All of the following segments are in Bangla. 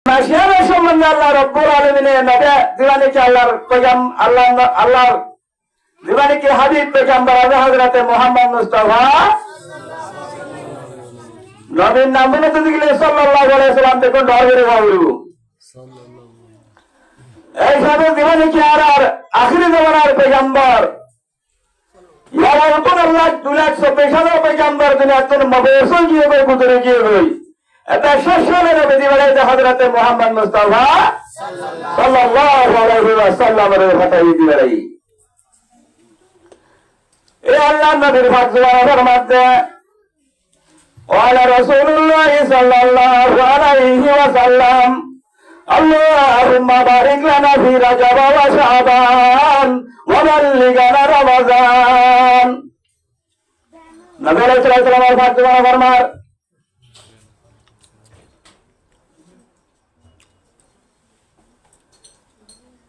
মাসিয়ার সম্বন্ধে আল্লাহ রব্বুল আলামিনের নবী দিওয়ানিকে আল্লাহর দিওয়ানিকে হাবিব পয়গম্বর হযরতে মুহাম্মদ মুস্তাফা নবীর নাম বলতে গেলে সাল্লাল্লাহু আলাইহি সাল্লাম দেখুন ডরে বলবো এই সাথে দিওয়ানিকে আর আখিরি জামানার পয়গম্বর ইয়ারা উত্তর আল্লাহ 224 পয়গম্বর দুনিয়াতে মবউস গিয়ে গই গুজরে গিয়ে গই এটা শেষের নবী বলে হযরতে মুহাম্মদ মুস্তাফা সাল্লাল্লাহু আলাইহি ওয়াসাল্লামের কথাই দিবেন এই আল্লাহ নবীর ভাগজওয়ার মধ্যে ওয়ালা রাসূলুল্লাহ সাল্লাল্লাহু আলাইহি ওয়াসাল্লাম আল্লাহুম্মা বারিক লানা ফি রাজাব ওয়া শাবান ওয়া বাল্লিগনা রমাজান নবী সাল্লাল্লাহু আলাইহি ওয়াসাল্লামের ভাগজওয়ার ফরমান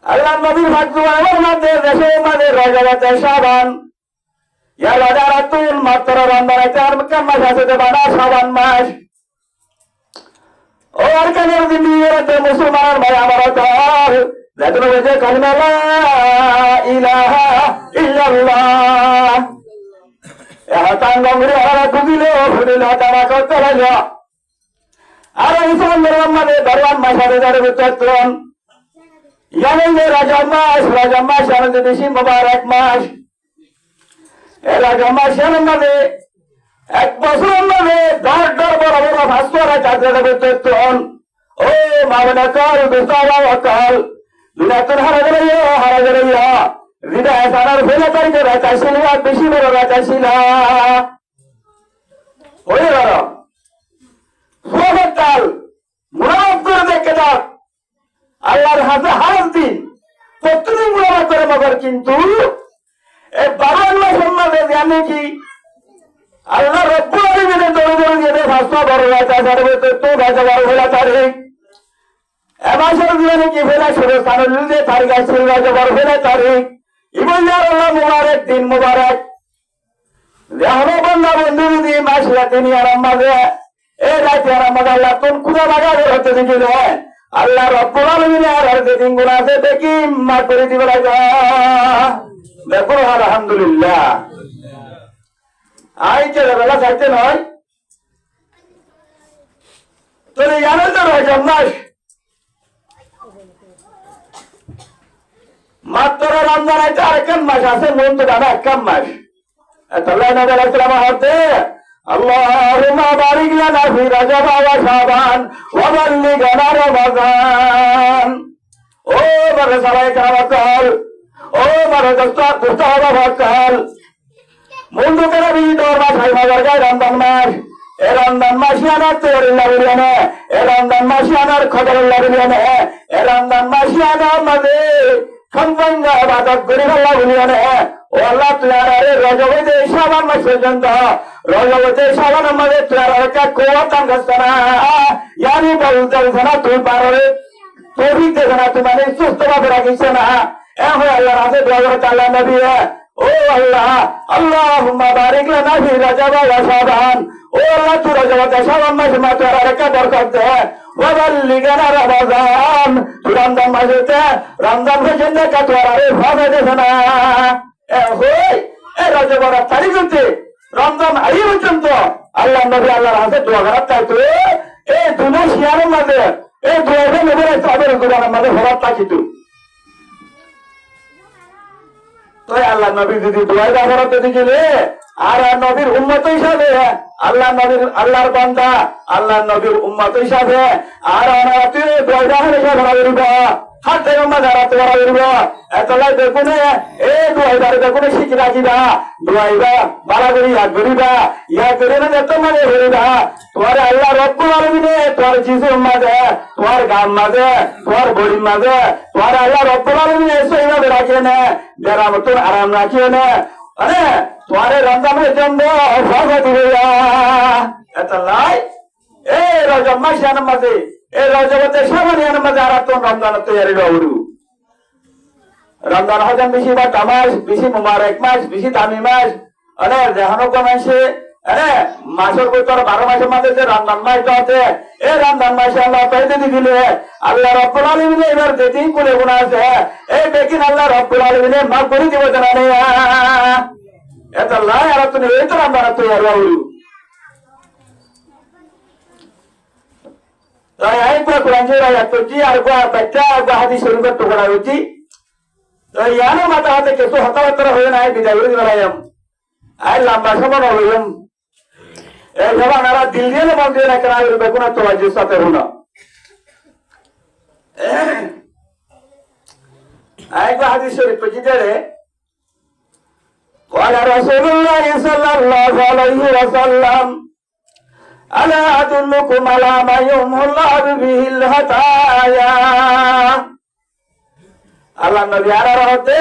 আল্লাহ নবীর ভাগজওয়ার মধ্যে দেশে আমাদের রজব শাবান ইয়া রাজাতুল মাত্র রমজান আর মাস আছে বানা শাবান মাস ও আরকানের দিনের মুসলমান ভাই আমার তার যাদের যে কালিমা লা ইলাহা ইল্লাল্লাহ এহাতান গমরে আর দুগিলে ফুরিলা তারা করতে লাগলো আর মুসলমানদের মধ্যে দরবান মাস আছে যার বিচক্ষণ ইয়ানে রজব মাস আনন্দ বেশি মুবারক মাস এই রজব মাসের মধ্যে এক বছর মধ্যে দর বড় বড় ভাস্করা চাঁদের বিচক্ষণ ও মাওনা কাল দুসারা ওয়াকাল দুনিয়াতে হারা গেল হৃদয় সারার ফেলে তারিখে রাজা ছিল বেশি বড় রাজা ছিল হয়ে গেল সোহতাল মুনাফ করে দেখে যাক আল্লাহর হাতে হাত দিন প্রত্যেকদিন মুনাফা করে মগর কিন্তু এই 12 মাসের মধ্যে জানে কি আল্লাহ রব্বুল আলামিনের দরবারে দিয়ে ভাষা বড় রাজা সারবে তো রাজা বড় হলা তারিখ এমাসের দিনে কি ফেলা শুরু সানুলুদে তারিখ আছে রাজা বড় হলা তারিখ ইবুল্লাহ আল্লাহ মুবারক দিন মুবারক যাহনো বান্দা বন্ধু দি মাস রাতে নি আরাম মাঝে এই রাতে আরাম মাঝে আল্লাহ কোন কুদা লাগা হতে দিলে আল্লাহ রব্বুল আলামিনের আর দিন গুনাহ দেখি মাফ করে দিবে রাজা দেখো আলহামদুলিল্লাহ আইতে বেলা চাইতে নয় তোরে জানো তো রজব মাস মাত্র রমজান আইতে আরেকখান মাস আছে মন তো জানা একখান মাস তাহলে নবী আলাইহিস সালাম হতে আল্লাহুম্মা বারিক লানা ফি রাজাব ওয়া শাবান ওয়া বাল্লিগনা রমাজান ও বড় সবাই কাওয়াকাল ও বড় দোস্তাবাকাল মুন্ডু করে বিদর মাস হাই মাজার গায় রমজান মাস এ রমজান মাসিয়ানা তোরিল্লাহ বলিয়ানে এ রমজান মাসিয়ানার খবরুল্লাহ বলিয়ানে এ রমজান মাসিয়ানা মাঝে সম্পন্ন ইবাদত করি আল্লাহ বলিয়ানে ও আল্লাহ তুয়ারে রজবতে শাবান মাস পর্যন্ত রজবতে শাবান মাঝে তুয়ারে কা কোয়াতান গস্তনা ইয়ানি বলতে জানা তুই পারে তোরি দেনা তুমি সুস্থভাবে রাখিস না এ হয় আল্লাহর হাতে দোয়া করে আল্লাহ নবী ও আল্লাহ আল্লাহুম্মা বারিক লানা ফি রাজাব ওয়া শাবান ও আল্লাহ তুই রজবতে শাবান মাসে মা তুয়ারে কা বরকত দে ওয়া বাল্লিগনা রমাজান রমজান মাসে রমজান পর্যন্ত কা তুয়ারে ভাবে দে না এ হয় এ রজবের তারিখতে রমজান আই পর্যন্ত আল্লাহ নবী আল্লাহর হাতে দোয়া করা তাই তো এই দুনিয়া শিয়ারের মাঝে এই দোয়াবে নবীর সাহাবের গুণার মাঝে হওয়ার থাকিত তো আল্লাহ নবী যদি দোয়া করাতে দিলে আর নবীর উম্মত হিসাবে আল্লাহ নবীর আল্লাহর বান্দা আল্লাহ নবীর উম্মত হিসাবে আর অনারাতে দোয়া হিসাবে হাত থেকে যারা তোরা করব এতলাই দেখুন এই দোয়াইবার দেখুন শিখে রাখিবা দোয়াইবা বালা করি হাত ধরিবা ইয়া করে না এত মানে ধরিবা তোমার আল্লাহ রব্বুল আলামিনে তোমার জিসুর মাঝে তোমার গাম মাঝে তোমার বড়ির মাঝে তোমার আল্লাহ রব্বুল আলামিনে সেইভাবে রাখে না যারা মতন আরাম রাখিয়ে না আরে তোমার রমজানের জন্য ভাগা দিবে এতলাই এই রজব মাসের মাঝে এই রজবতে শাবানের মাঝে আর তো রমজান তৈরি হবু রমজান হাজার বেশি বা মাস বেশি মুবারক মাস বেশি দামি মাস আরে যেহানো কমাইছে হ্যাঁ মাসের ভিতর 12 মাসের মাঝে যে রমজান মাসটা আছে এই রমজান মাসে আল্লাহ পাইতে দিলে আল্লাহ রব্বুল আলামিন এবার যেদিন করে গুনাহ আছে এই বেকিন আল্লাহ রব্বুল আলামিন মাফ করে দিবে জানা নেই এত আল্লাহ আর তুমি এই তো রমজান তো আর তাই আই পুরো কোরআন জেরা তো জি আর গো বাচ্চা গো হাদিস শরীফের টুকরা হচ্ছে তো ইয়ানো মাথা হাতে কিছু হতাহতরা হয়ে নাই বিদায় করে দিলাম আই লম্বা সময় হইলাম এই জবানারা দিল দিয়ে মন দিয়ে রাখেন আর বেগুনা তো আজ সাথে হলো আরেকটা হাদিস শরীফ পড়িতে قال رسول الله صلى الله عليه وسلم ألا أدلكم على ما يمحو الله به الخطايا আল্লাহ নবী আর হতে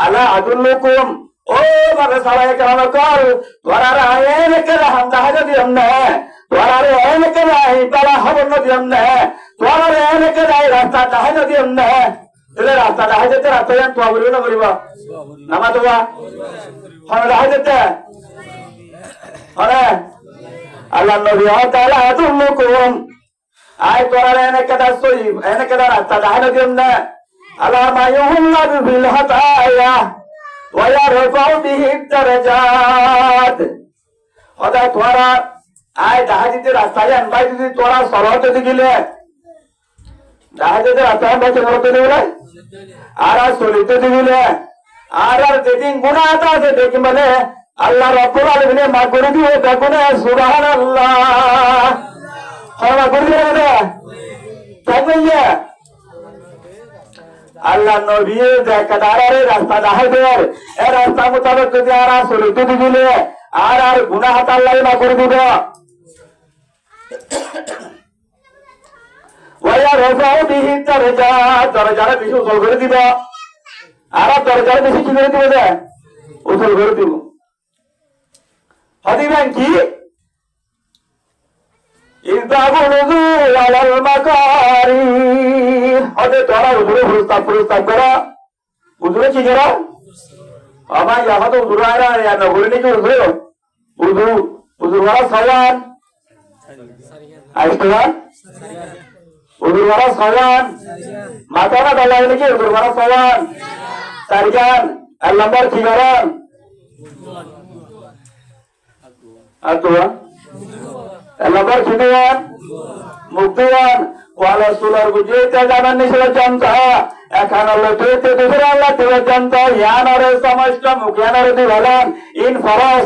আলা আদুল্লুকুম ও মানে সবাই কেমন কর তোরা রায়ের কে হামদা হাজা দিম না তোরা রায়ের কে রাই পালা হবন দিম না তোরা রায়ের কে রাই রাস্তা দাহাজ দিম না এলে রাস্তা দাহাজতে রাস্তা জান তো বলিব না বলিব নামা তোবা হন দাহাজতে হরে আল্লাহ নবী তাআলা আদুল্লুকুম আই তোরা রায়ের কে দাসই এনে কে রাস্তা দাহাজ দিম না আলা মা ইউহল্লাহু বিল হাতায়া ويرفع به الدرجات হদা তোরা আয় জাহাজের রাস্তায় আনবাই যদি তোরা সরহতে দিলে জাহাজের রাস্তায় আনবাই সরহতে দিলে আর চলিতে দিলে আর যেদিন গুনাহ আছে দেখি মানে আল্লাহ রাব্বুল আলামিন মাফ করে দিবে তখন সুবহানাল্লাহ ক্ষমা করে দিবে তাই আল্লাহ নবী দেখাদারে রাস্তা দাহাদের এই রাস্তা মোতাবেক যদি আর চলিতে দিলে আর গুনাহ আল্লাহ না করে দিব ওয়া রাফাউ বিহি দারাজাত দরজারে বেশি উসল করে দিব আর দরজারে বেশি কি করে দিব যে উসল করে দিব হদিবেন কি ইদাবুলু আলাল মাকারি হদে তোরা উজুরে প্রস্তাব করা উজুরে কি করা আমার यहाँ तो उजूर आ रहा है यार नगोरी नहीं उजूर उजूर वाला सवान आइस्टवान उजूर वाला सवान माता ना डाला है नहीं उजूर वाला सवान सारियान अलंबर खिगारान अतुआ अलंबर खिगारान मुक्तिवान वाला सुलर गुजरात जाना निशला जानता এখন আল্লাহ তুইতে দুসরা আল্লাহ তুই জানতো ইয়ানারে সমস্ত মুখিয়ানারে দিবালান ইন ফরজ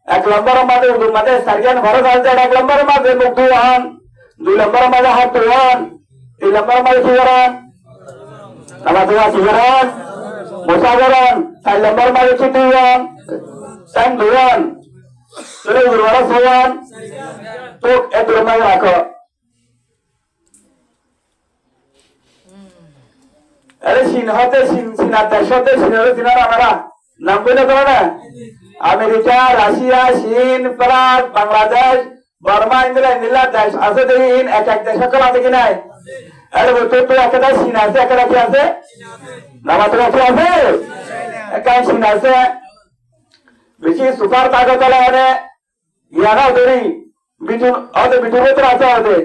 এক নম্বর মাঝে উদুর মাঝে সারিয়ান ফরজ আছে এক নম্বর মাঝে মুক্তুয়ান দুই নম্বর মাঝে হাতুয়ান তিন নম্বর মাঝে সিগারান নামাজ সিগারান মুসাগরান চার নম্বর মাঝে চিতুয়ান সাইন দুয়ান তুই উদুর মাঝে সোয়ান তো এত মাঝে রাখো अरे सिन्हाते सिना देशते सिनारे सिनारा हमारा नाम कोई ना करो ना अमेरिका राशिया चीन फ्रांस बांग्लादेश बर्मा इंडिया देश ऐसे दिन एक एक देश को लाते कि नहीं अरे वो तो एक देश सिना से एक देश ऐसे नाम तो ऐसे ऐसे एक सिना से विशेष सुपर ताकत वाला है ये ना उधरी बिटू में तो ऐसे होते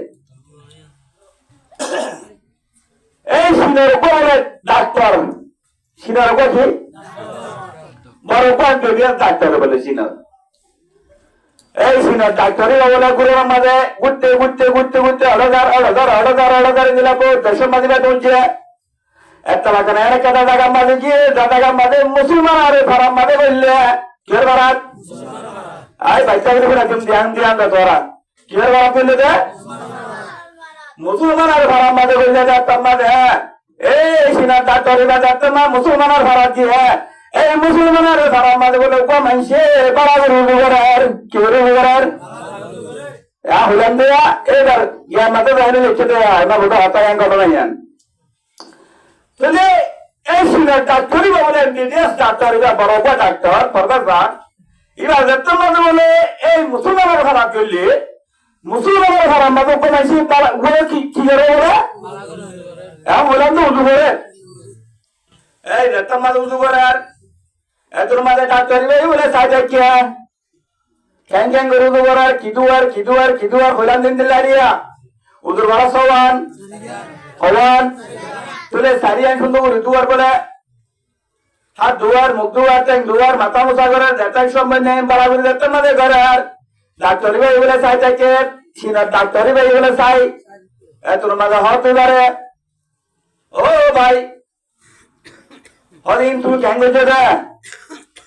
এই সিনার উপরে ডাক্তার সিনার উপর কি বড় পয়েন্ট ডাক্তার বলে সিনার এই সিনার ডাক্তারের অবলা করে আমাদের ঘুরতে হড়াদার দিলা পর দেশের মাঝে চলছে একটা লাগানো একটা দাদা মাঝে গিয়ে দাদা মাঝে মুসলমান আরে ফারাম মাঝে বললে কের বারাত আয় বাইতা করে একদম ধ্যান তোরা কের বারাত বললে দে মুসলমানের ভাড়া মাঝে বললে যাতাম মাঝে এই সিনার ডাক্তারি বা যাতাম না মুসলমানের ভাড়া কি এই মুসলমানের ভাড়া মাঝে বলে মানুষে বাড়া করার কি করার হলাম দেয়া এবার ইয়ার মাঝে বাইরে লিখে দেয়া না বোধ হতায়ান ঘটনা ইয়ান তাহলে এই সিনার ডাক্তারি বা বলে বিদেশ ডাক্তারি বা বড় ডাক্তার ফরদার এবার যাতাম মাঝে বলে এই মুসলমানের ভাড়া করলে মুসলমানের ভাড়া মাঝে কমাইছি কি করে বলে এখন বললাম তো উজু করে এই যাতাম মাঝে উজু করে আর এত মাঝে ডাক্তারি বলে সাইড ক্যাং ক্যাং করে উদু করার কিদুয়ার হইলাম দিন দিল্লা দিয়া উদুর বড় সবান হওয়ান তুলে সারিয়ান সুন্দর করে দুয়ার করে হাত দুয়ার মুখ দুয়ার ট্যাং দুয়ার মাথা মোছা করে দেতাক সময় নেই বাড়াগুড়ি দেখতে মাঝে ঘরের ডাক্তারি ভাই বলে চাই তাকে সিনার ডাক্তারি ভাই বলে চাই এত মাঝে হতে পারে ও ভাই হদিন তুই ক্যাং গেছে রে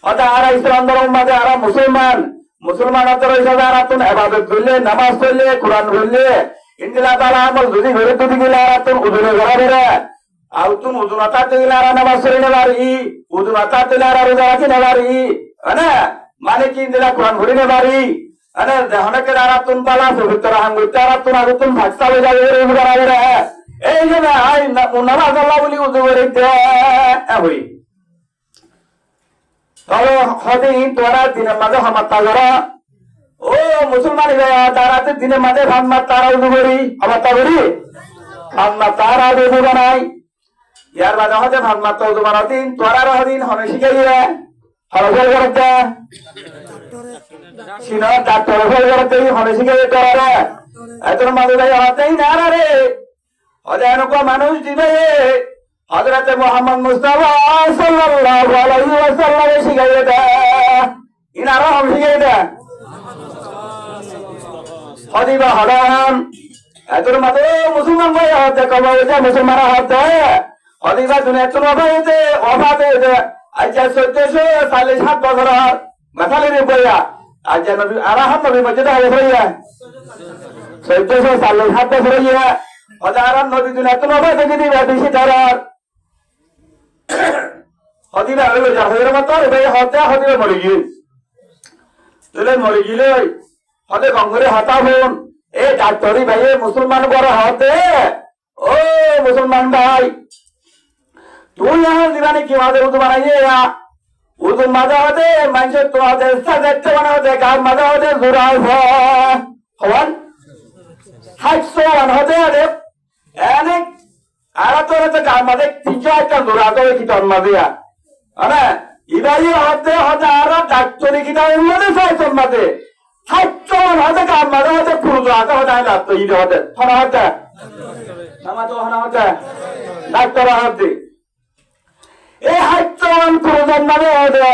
হতে আর ইসলাম ধর্ম মাঝে আর মুসলমান হাতে রয়েছে আর তুন এবাদত করলে নামাজ পড়লে কোরআন পড়লে ইন্দিলা তালা আমল যদি ঘরে তুই গেলে আর তুন উদুরে ঘরে বেড়ে আর তুন উদুনাতা দিলে আর নামাজ পড়ে নেবারি উদুনাতা দিলে আর রোজা রাখি নেবারি মানে কি ইন্দিলা কোরআন পড়ে নেবারি দেহনকে আর তুন পালা পবিত্র হাঙ্গুতে আর তুন আর তুন ভাগসা হয়ে যাবে ঘরে এই যে নামাজ আল্লাহ বলি উদু করে দে হই তবে হদিন তোরা দিনের মাঝে হামাত্তা করা ও মুসলমান তারাতে দিনের মাঝে হাম্মার তারা উদু করি হামাত্তা করি হাম্মার তারা উদু বানাই ইয়ার মাঝে হতে হাম্মাত্তা উদু বানাতিন তোরা হদিন হনে শিখাইয়ে হরফের করতে সিনার ডাক্তার হরফের করতে হনে শিখাইয়ে তোরা এতর মাঝে ভাই হতেই না রে হতে এনেকুৱা মানুষ দিবে হযরত মুহাম্মদ মুস্তাফা সাল্লাল্লাহু আলাইহি ওয়াসাল্লাম শিখাইয়ে দেয় ইনারা হম শিখাইয়ে দেয় হদিবা হদান এতর মাঝে মুসলমান ভাই হতে কমাইতে মুসলমান হতে হদিবা দুনিয়া তো নবাইতে ওফাতে আজ 1447 বছর মাথালে রে বইয়া আজ নবী আরাহাম নবী মসজিদে হয়ে বইয়া 1447 বছর হইয়া হদারান নবী দুনিয়া তো নবাইতে যদি বেশি তারার হদিবা হইলো যা হইর মত ভাই হতে হদিবা মরে গিয়ে তুলে মরে গিলে হতে গঙ্গরে হতা হন এ ডাক্তারি ভাই মুসলমান বড় হতে ও মুসলমান ভাই তুই এখন দিবানি কি মাঝে উদু বানাইয়ে উদু মাঝে হতে মানুষের তোমাদের দেখতে বানাতে গান মাঝে হতে জোড়া হন হাইটশো ওয়ান হতে এনে আর তোর গান মাঝে 300 জোড়া তো কি তোর মাঝে ইবাই হতে হতে আর ডাক্তারি কিটা উন্নতি চাইছেন মাঝে হাইটশো ওয়ান হতে গান মাঝে হতে পুরো আগে হতে ডাক্তার ঈদ হতে হনা হতে নামাজ হনা হতে ডাক্তার হতে এই হাইট্রন প্রয়োজন মানে হবে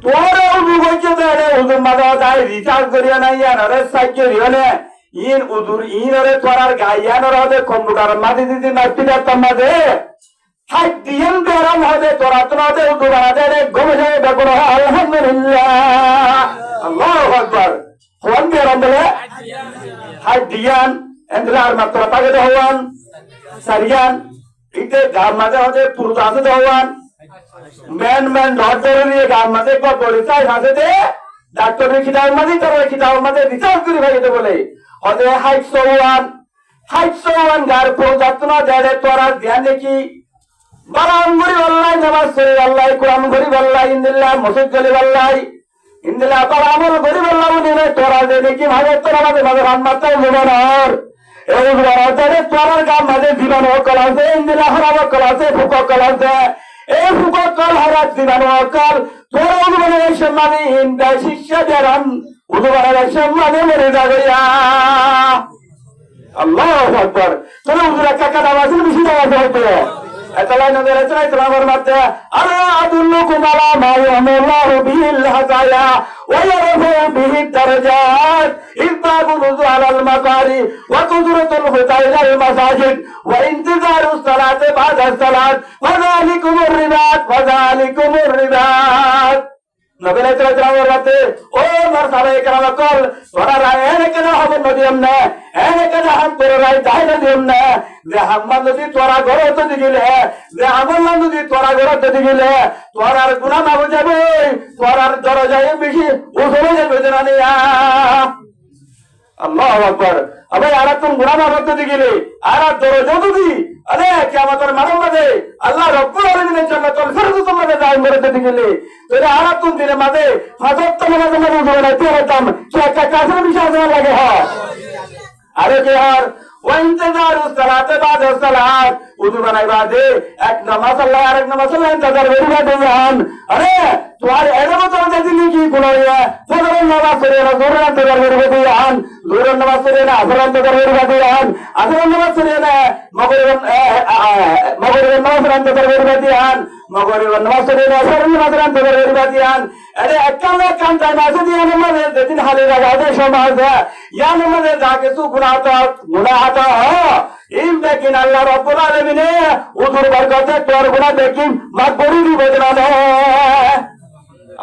তোরা উদু করছে তাহলে উদুর মাঝে তাই রিচার্জ করিয়া নাই আনারে সাহায্য হলে ইন উদুর ইনরে তোরার গাইয়ানোর হবে কম্পিউটার মাঝে দিদি নাচতে যাতাম মাঝে হাইট দিয়েন গরম হবে তোরা তোরাতে উদু বানাতে ঘুমে যায় বেগুন আলহামদুলিল্লাহ আল্লাহু আকবার কোন গরম বলে হাইট দিয়ান এন্দ্র আর মাত্র পাগে হওয়ান সারিয়ান ইতে গান মাঝে হতে পুরো আছে দেওয়ান মেন ডট ধরে নিয়ে গান মাঝে একবার পরিচয় আছে দে ডাক্তারের খিতাব মাঝে তোর খিতাব মাঝে রিচার্জ করি ভাই এটা বলে হতে হাইটশো ওয়ান গার পুরো যাত্র না দেয় তোরা ধ্যান দেখি বারাম গরি আল্লাহ নামাজ পড়ি আল্লাহ কোরআন গরি আল্লাহ ইন্দিল্লাহ মসজিদ গরি আল্লাহ ইন্দিল্লাহ বারামর গরি আল্লাহ বলে তোরা যে দেখি ভাগে তোরা মাঝে রান মাত্রায় মোবানর তোরার গান মাঝে জীবাণু অকল আছে ইন্দিরা হরাব অকল আছে ফুক অকল আছে এই ফুক অকল হরাত জীবাণু অকল তোরা উদ্ভানের সম্মানে ইন্দা শিষ্য দেরান উদ্ভানের সম্মানে মরে যাবে আল্লাহু আকবার তোরা উদ্রা কাকা নামাজের বেশি নামাজ হতো এতলাই নজর আছে না তোমার মাঝে আরে আদুল্লুকুম আলা মা ইয়ামুল্লাহু বিল হাদায়া ওয়া ইয়ারফু বিহি দারাজাত ইবাদুল্লাহি আলাল মাকারি ওয়া কুদরাতুল হুদাইল মাসাজিদ ওয়া ইন্তিজারুস সালাতি বাদা সালাত ওয়া যালিকুমুর রিবাত নবীনা চলাচলের রাতে ও মার সাহাবায়ে কেরাম কল তোরা রায় এনেকে না হবে নদীম না এনেকে না হাম করে রায় তাই নদীম না যে হাম্মা নদী তোরা ঘরে তো দিলে যে আমল নদী তোরা ঘরে তো দিলে তোরার গুনাহ মাফ যাবে তোরার দরজায় বেশি উঠে যাবে জানিয়া আল্লাহু আকবার আবে আর তুমি গুনাহ মাফ করতে দিলে আর দরজা যদি আরে কিয়ামতের মাঠে মাঝে আল্লাহ রব্বুল আলামিনের জান্নাতুল ফিরদাউস মাঝে দান করে দিতে গেলে তোরে আর তুমি দিনে মাঝে হাজার টাকা মাঝে উঠে না তুই হতাম কি একটা কাজের বিষয় জানা লাগে আরে কি আর ওয়াইন্তাজারু সালাতে বাদা সালাত উযু বানাই বাদে এক নামাজ আল্লাহ আর এক নামাজ আল্লাহ ইন্তজার করি বাদে যান আরে তোমার এরকম তো যদি কি কোন ফজরের নামাজ পড়ে না জোহরের ইন্তজার করি বাদে যান জোহরের নামাজ পড়ে না আসরের ইন্তজার করি বাদে যান আসরের নামাজ পড়ে না মাগরিবের নামাজ ইন্তজার করি বাদে যান মাগরিবের নামাজ পড়ে না আসরের নামাজ ইন্তজার করি বাদে যান আরে এককাল টাইম আছে দিয়ে নামাজে যেদিন হালে রাখা সমাজ ইয়া নামাজে যা কিছু গুনাহ আতা ইম দেখেন আল্লাহ রাব্বুল আলামিনে উযুর বরকতে তোর গুনাহ দেখি মাফ করে দিবে না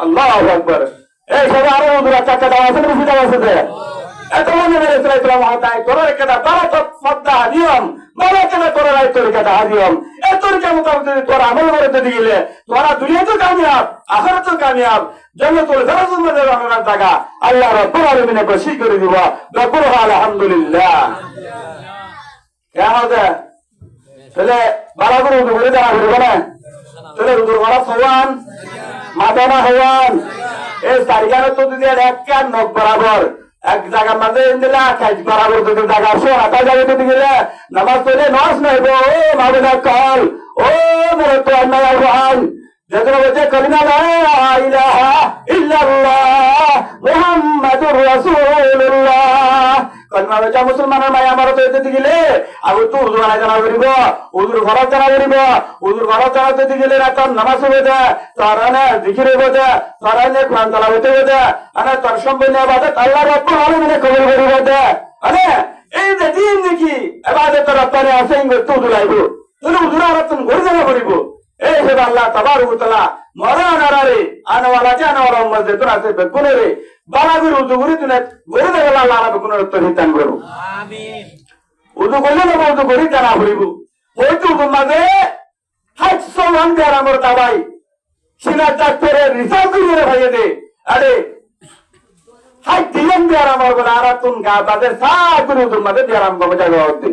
আল্লাহু আকবার এই সবাই আরো উযুর চাচা দাও আছে না দাও আছে এত মনে মেরে ইসলাম হতাই তোর একটা তারা তো ফদ্দা নিয়ম বলে কেন তোর রাই তোর কথা নিয়ম এই তোর কেমন তোর আমল করতে দিলে তোরা দুনিয়া তো কামিয়াব আখিরাত তো কামিয়াব জান্নাতুল ফেরদাউস মধ্যে রাখার জায়গা আল্লাহ রাব্বুল আলামিনে খুশি করে দিব বকুল আলহামদুলিল্লাহ কে হবে তাহলে বালা করে উঠে যারা হইবে না তাহলে উদুর করা সওয়ান মাদানা হওয়ান এই সারিগানো তো দিদি এক কান নখ বরাবর এক জায়গার মাঝে দিলা কাজ বরাবর যদি জায়গা সোনা তা জায়গা যদি গেলে নামাজ পড়লে নস নইব ও মাবুদা কল ও মোর তো আল্লাহ আহ্বান যেগুলো বলছে কলিমা লা ইলাহা ইল্লাল্লাহ মুহাম্মাদুর রাসূলুল্লাহ কলিমা বলছে মুসলমানের মায়া আমার তো এতে গেলে আবু তো উযু বানাই জানা করিব উযুর ফরজ জানা করিব উযুর ফরজ জানাতে গেলে না তোর নামাজ হবে যা তোর না জিকির হবে যা তোর না কোরআন তেলাওয়াত হবে যা আরে তোর সম্পূর্ণ ইবাদত আল্লাহ রাব্বুল আলামিন কবুল করিবে যা আরে এই যে দিন দেখি ইবাদত রব্বানি আছে ইংরে তো দুলাইব তুই উযুর আর তুমি ঘরে জানা করিব এই যে আল্লাহ তাবারক তাআলা মরান আরারে আনওয়ালা জানওয়ালা মসজিদ তোর আছে বেগুনে রে বালাগুর উযু করি তুই ঘরে দেবে আল্লাহ আলাদা কোন রত্ন হিতান করব আমিন উযু করলে না উযু করি জানা করিব হয়তো তোমাদের হাজ সমান দেয়ার আমার দাবাই সিনা ডাক্তারের রিসার্চ করে ভাইয়ে দে আরে হাই দিলাম দেয়ার আমার বলে আর তুম গা তাদের সাত করে তোমাদের দেয়ার আম গম জায়গা হতে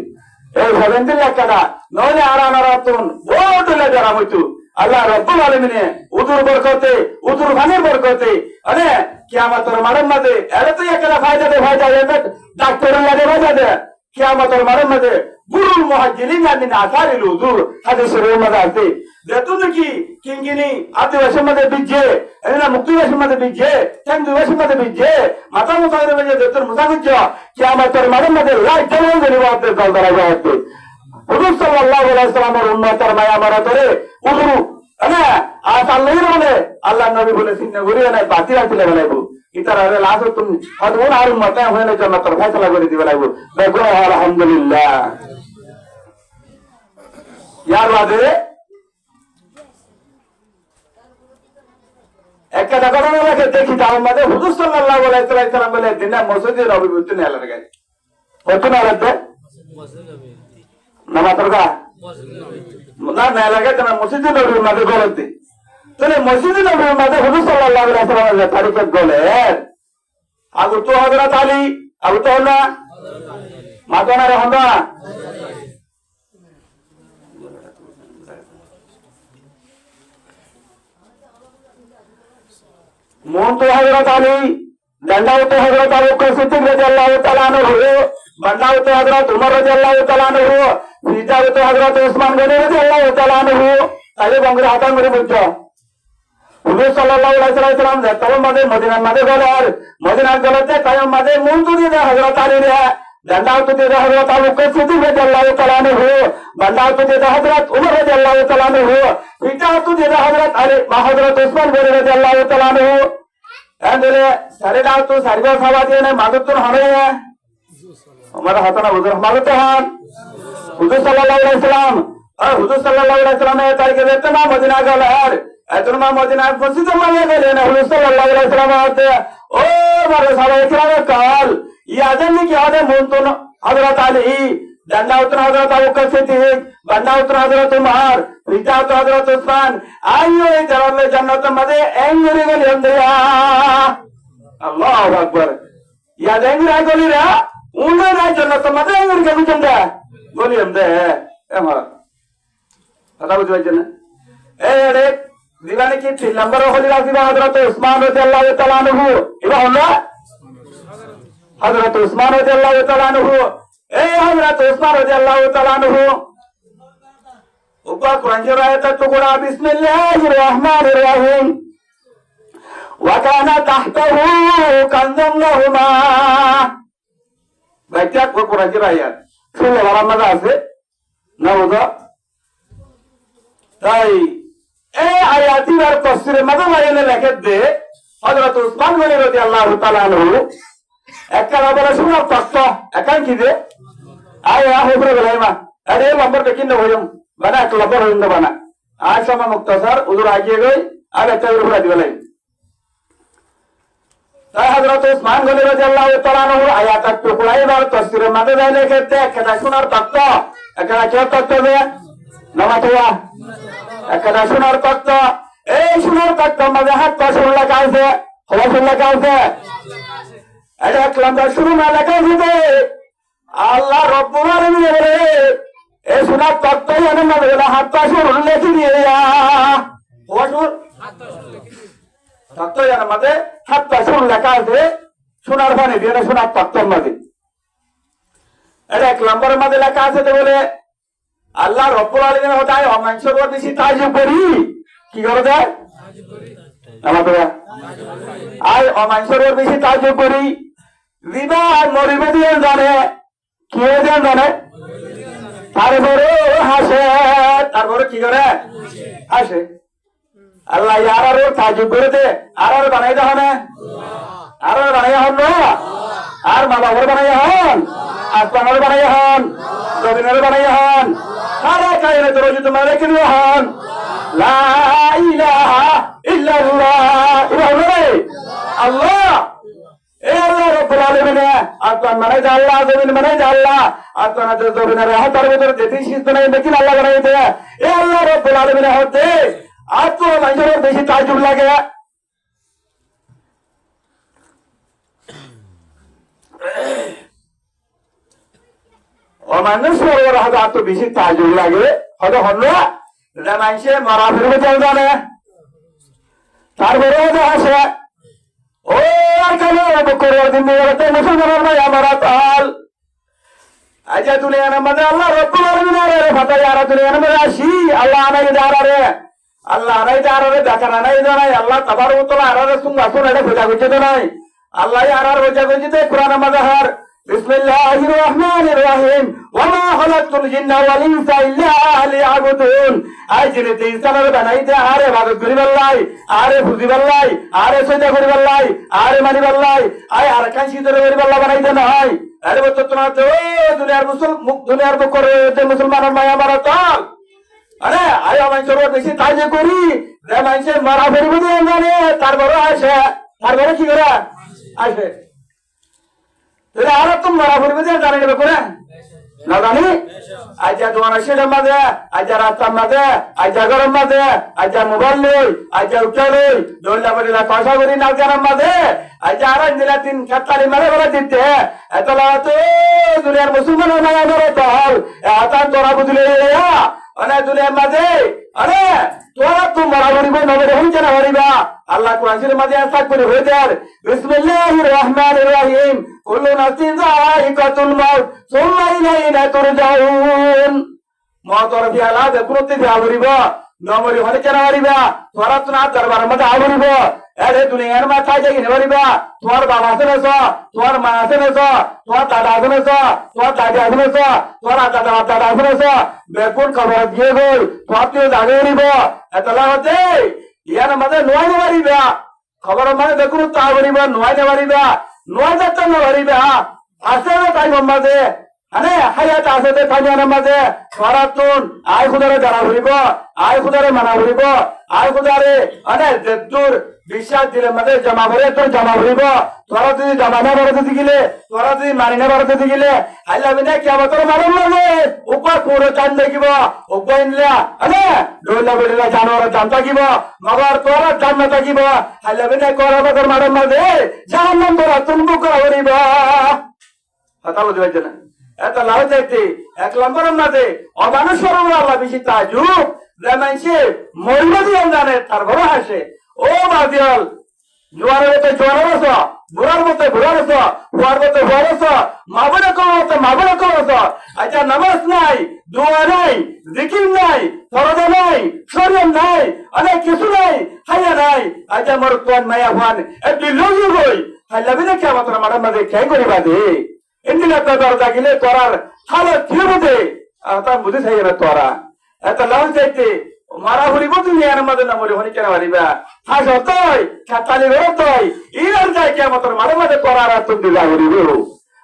এই 70 লাখ টাকা নইলে আর তুম বহুত লে দেয়ার হইতো আল্লাহ রাব্বুল আলামিনে উযুর বরকতে উযুর ভানের বরকতে আরে কিয়ামতের মাঠের মধ্যে এর তো একটা ফায়দা দে ডাক্তারের লাগে ফায়দা দে কিয়ামতের মাঠের মধ্যে বুরুল মুহাজ্জিলিন মিন আসারিল উযুর হাদিসের মধ্যে আছে যেহেতু নাকি কিঙ্গিনি আদিবাসীর মধ্যে বিজে এরা মুক্তিবাসীর মধ্যে বিজে হিন্দুবাসীর মধ্যে বিজে মাথা মুসাফির মধ্যে যেহেতু মুসাফির কিয়ামতের মাঠের মধ্যে লাইট জ্বালানো গেলে বাপদের দল দ্বারা যাচ্ছে হুজুর সাল্লাল্লাহু আলাইহি ওয়াসাল্লামের উম্মতের মায়া মারাতরে উযু না আল্লাহর বলে আল্লাহর নবী বলে চিন্তা করিও না বাতি রাখলে বলাইবো ইতার আরে লাশ তুমি হদুন আর উম্মতে হইলে জান্নাতের ফয়সালা করে দিবে লাগবো দেখো আলহামদুলিল্লাহ ইয়ার বাদে একটা ঘটনা লাগে দেখি তার মধ্যে হুজুর সাল্লাল্লাহু আলাইহি ওয়াসাল্লাম বলে দিনা মসজিদে নবী বলতে না লাগে কত না লাগবে নামাজের গা না না লাগে না মসজিদে নবীর মধ্যে গলতে তাহলে মসজিদে নবীর মধ্যে হুজুর সাল্লাল্লাহু আলাইহি ওয়াসাল্লামের তারিখে গলে আবু তো হযরত আলী আবু তো না মাদানা রহমা মন তো হযরত আলী ডান্ডাও তো হযরত আবু বকর সিদ্দিক রাদিয়াল্লাহু তাআলা আনহু বান্দাও তো হযরত উমর রাদিয়াল্লাহু তাআলা আনহু সিজাও তো হযরত উসমান গনি রাদিয়াল্লাহু তাআলা আনহু তাহলে বঙ্গের হাতান করে বুঝছো হুজুর সাল্লাল্লাহু আলাইহি ওয়াসাল্লাম যখন মদিনার মাঝে গেলেন মদিনার গেলেতে তাই মাঝে মন তো দিয়ে হযরত আলী রে ডান্ডাও তো দিয়ে হযরত আবু বকর সিদ্দিক রাদিয়াল্লাহু তাআলা আনহু বান্দাও তো দিয়ে হযরত উমর রাদিয়াল্লাহু তাআলা আনহু সিজাও তো দিয়ে হযরত আলী হযরত উসমান গনি রাদিয়াল্লাহু তাআলা আনহু এন্ডলে সারে দাও তো সারিবা খাওয়া দিয়ে না মাদক তো হবে हमारा हाथना हुजूर हमारे तो हाथ हुजूर सल्लल्लाहु अलैहि वसल्लम और हुजूर सल्लल्लाहु अलैहि वसल्लम ने तारीख देते ना मदीना का लहर एतना मदीना मस्जिद में गए ना हुजूर सल्लल्लाहु अलैहि वसल्लम आते ओ मारे साहब इकराम काल ये आदम ने क्या है मोन तो हजरत अली डंडा उतना हजरत अबू बकर सिद्दीक बंदा उतना हजरत उमर पिता तो हजरत उस्मान आइयो जराले जन्नत मदे एंगरी गली अंदरिया अल्लाहु अकबर या एंगरी गली रे उन्हें ना जन्नत मदे एंगरी गली जंदा गली अंदे है एमा पता बुझ जने ए रे दीवाने की 3 नंबर होली राजी हजरत उस्मान रदियल्लाहु ताआला अन्हु इबा होला हजरत उस्मान रदियल्लाहु ताआला अन्हु এই হযরত উসমান রাদিয়াল্লাহু তাআলা আনহু উপর কোরআনের আয়াতের টুকরা বিসমিল্লাহির রহমানির রহিম ওয়া কানা তাহতাহু কানজুন লাহুমা বাইটা কোরআনের আয়াত শুনলে বড় মজা আছে না বুঝা তাই এই আয়াতির তাফসীরের মাঝে লেখে দে হযরত উসমান গনি রাদিয়াল্লাহু তাআলা আনহু একলা বলে শুনো তত্ত্ব একান কি দে আয় আহবরে বলাইমা আরে নম্বর দেখিন হইম বানা একলা বড় হইম বানা আজ সমা মুক্তাসার উদুর আগিয়ে গই আর একটা উপরে দিবেলাই তাই হযরত উসমান গনি রাদিয়াল্লাহু তাআলা আনহু আয়াত টুকরাইবার তাফসীরের মাঝে লেখে দে একলা শোনার তত্ত্ব একলা কি তত্ত্ব দে নামাতুয়া একলা শোনার তত্ত্ব এই শোনার তত্ত্ব মাঝে হাত পাশে লেখা আছে হওয়া লেখা আছে এটা এক লম্বা শুরু না লেখা আছে আল্লাহ রব্বুল আলামিন বলে এই শোনার তত্ত্বই এনে মাঝে হাত পাশে লেখি দিয়ে হওয়া শুন তত্ত্বই এনে মাঝে হাত পাশে লেখা আছে শোনার পানি দিয়ে শোনার তত্ত্বের মাঝে এটা এক লম্বার মাঝে লেখা আছে বলে আল্লাহ রব্বুল আলামিন হতায় অমাংসর বেশি তাজ্জুব করি কি করে যায় আর অমাংসর বেশি তাজ্জুব করি রিবা আর মরিবে দিয়ে জানে কি হয়ে যান জানে তারপরে হাসে তারপরে কি করে হাসে আল্লাহ আর তাজ্জুব করে দে আর বানাই দেওয়া না আর বানাই হন না আর মা বাবার বানাই হন আসমানের বানাই হন জমিনের বানাই হন সারা কায়নাত রোজ তোমার কিনে হন লা ইলাহা ইল্লাল্লাহ আল্লাহ এই আল্লাহ রব্বুল আলামিন আসমান মানে আল্লাহ জমিন মানে আল্লাহ আসমানের জমিনের হাতের ভিতরে যেতে সিদ্ধ নাই দেখি আল্লাহ বানাইতে এই আল্লাহ রব্বুল আলামিন হতে আর তো মানুষের বেশি তাজ্জুব লাগে মানুষের হয়তো এত বেশি তাজ্জুব লাগে হয়তো হলো মানুষে মারা ফিরবে চল জানে তারপরে আসে ও আর কেন করার দিন মুসলমানের ভাই আমার তাল আচ্ছা দুনিয়ার মধ্যে আল্লাহ রব্বুল আলামিন রে ফাতাই আর দুনিয়ার মধ্যে আসি আল্লাহ আনাই দাঁড়ারে আল্লাহ আনাই দাঁড়ারে দেখা নাই জানাই আল্লাহ তাবারক ওয়া তাআলা আরারে সুঙ্গা শুনে এটা খোঁজা করছে তো নাই আল্লাহ আরার খোঁজা করছে কোরআনের মধ্যে হার বিসমিল্লাহির রহমানির রহিম ওয়া মা খালাকতুল জিন্না ওয়াল ইনসা ইল্লা লিয়াবুদুন আই জিনেতে ইনসানের বানাইতে আরে ইবাদত করিবাল্লাই আরে বুঝিবাল্লাই আরে সজদা করিবাল্লাই আরে মানিবাল্লাই আই আর কান সিধরে করিবাল্লা বানাইতে নাই আরে বত তোমার তো দুনিয়ার বুক করে যে মুসলমানের মায়া মারা তাল আরে আই আমার সর্ব বেশি তাজে করি যে মানুষের মারা ফেরিব দিয়ে জানে তারপরে আসে তারপরে কি করে আসে আর তুমি মারা ফেরিব দিয়ে জানে নেবে করে না জানি আজা তোমার সেটার মাঝে আজা রাস্তার মাঝে আজা গরম মাঝে আজা মোবাইল লই আজা উঠা লই দৌড়লা বলিলা পয়সা করি না জানার মাঝে আজা আর দিলা 3-4 মারে বলে দিতে এত তো দুনিয়ার মুসলমানের মায়া ধরে তল আতা তোরা বুঝলে অনেক দুনিয়ার মাঝে আরে তোরা তো মারা করিব নবরে হইছে না হরিবা আল্লাহ কোরআনের মাঝে আসাক করে হয়ে যার বিসমিল্লাহির রহমানির রহিম কুল্লু নাফসিন যায়িকাতুল মাউত সুম্মা ইলাইনা তুরজাউন মওতর ফিয়ালা দেখুনতে ফিয়ালরিব নমরি হনে কেন হরিবা তোরা তো না দরবার মধ্যে আবরিব আরে দুনিয়ার মাথা যাই হরিবা তোর বাবা আছে না তোর মা আছে না তোর দাদা আছে না তোর দাদি আছে না তোর দাদা আছে না বেকুন খবর দিয়ে গই তোর তুই দাগে হরিব এতলা হতে ইয়ার মধ্যে নয় মারিবা খবর মানে দেখুন তা হরিবা নয় মারিবা নয় যাতে না হরিবা আছে না তাই মাঝে আরে হায়াত আছে তে কানিয়ার মাঝে সরাতুন আয় খুদারে জানা হরিব আয় খুদারে মানা হরিব আয় খুদারে আরে দেতুর বিশ্বাস দিলে মাঝে জমা ভরে তোর জমা হরিব তোরা যদি জমা না ভরতে দিলে তোরা যদি মানি না ভরতে দিলে আল্লাহ বিনা কিয়ামতের মারণ লাগে উপর পুরো চান দেখিব উপর ইনলা আরে দৌলা বলিলা জানোয়ার জান থাকিব মগর তোরা জান না থাকিব আল্লাহ বিনা কিয়ামতের মারণ লাগে জাহান্নাম তোরা তুমবু করা হরিব কথা বুঝতে পারছ না এত লাভ চাইতে 1 নম্বরের মাঝে অমানুষের আল্লাহ বেশি তাজ্জুব যে মানুষে মরিব দিয়ে জানে তারপরে হাসে ও বাদিয়াল জোয়ারের তো জোয়ার আছো বুড়ার মতো বুড়ার হতো, হুয়ার মতো হুয়ার হতো, মাবনে কম হতো মাবনে কম হতো। আচ্ছা নামাজ নাই, দোয়া নাই, জিকির নাই, ফরজ নাই, শরীয়ত নাই, অনেক কিছু নাই, হাইয়া নাই। আচ্ছা মোর কোন মায়া হুয়ান একটু লজি হই হাইলাবি না কে মাত্র মাঠের মাঝে খেয়ে করিবা দে ইন্দিনা তো দরজা গিলে তোরার হালো কি বুঝে আর তা বুঝে থাকি না তোরা এত লাভ চাইতে মারা হরিব তুমি এর মধ্যে না মরে হনি কেন মারিবা হাস হতই খাতালি হতই ইরার যায় কে মাত্র মাঠে মাঝে তোরার আর তুমি দিলা হরিব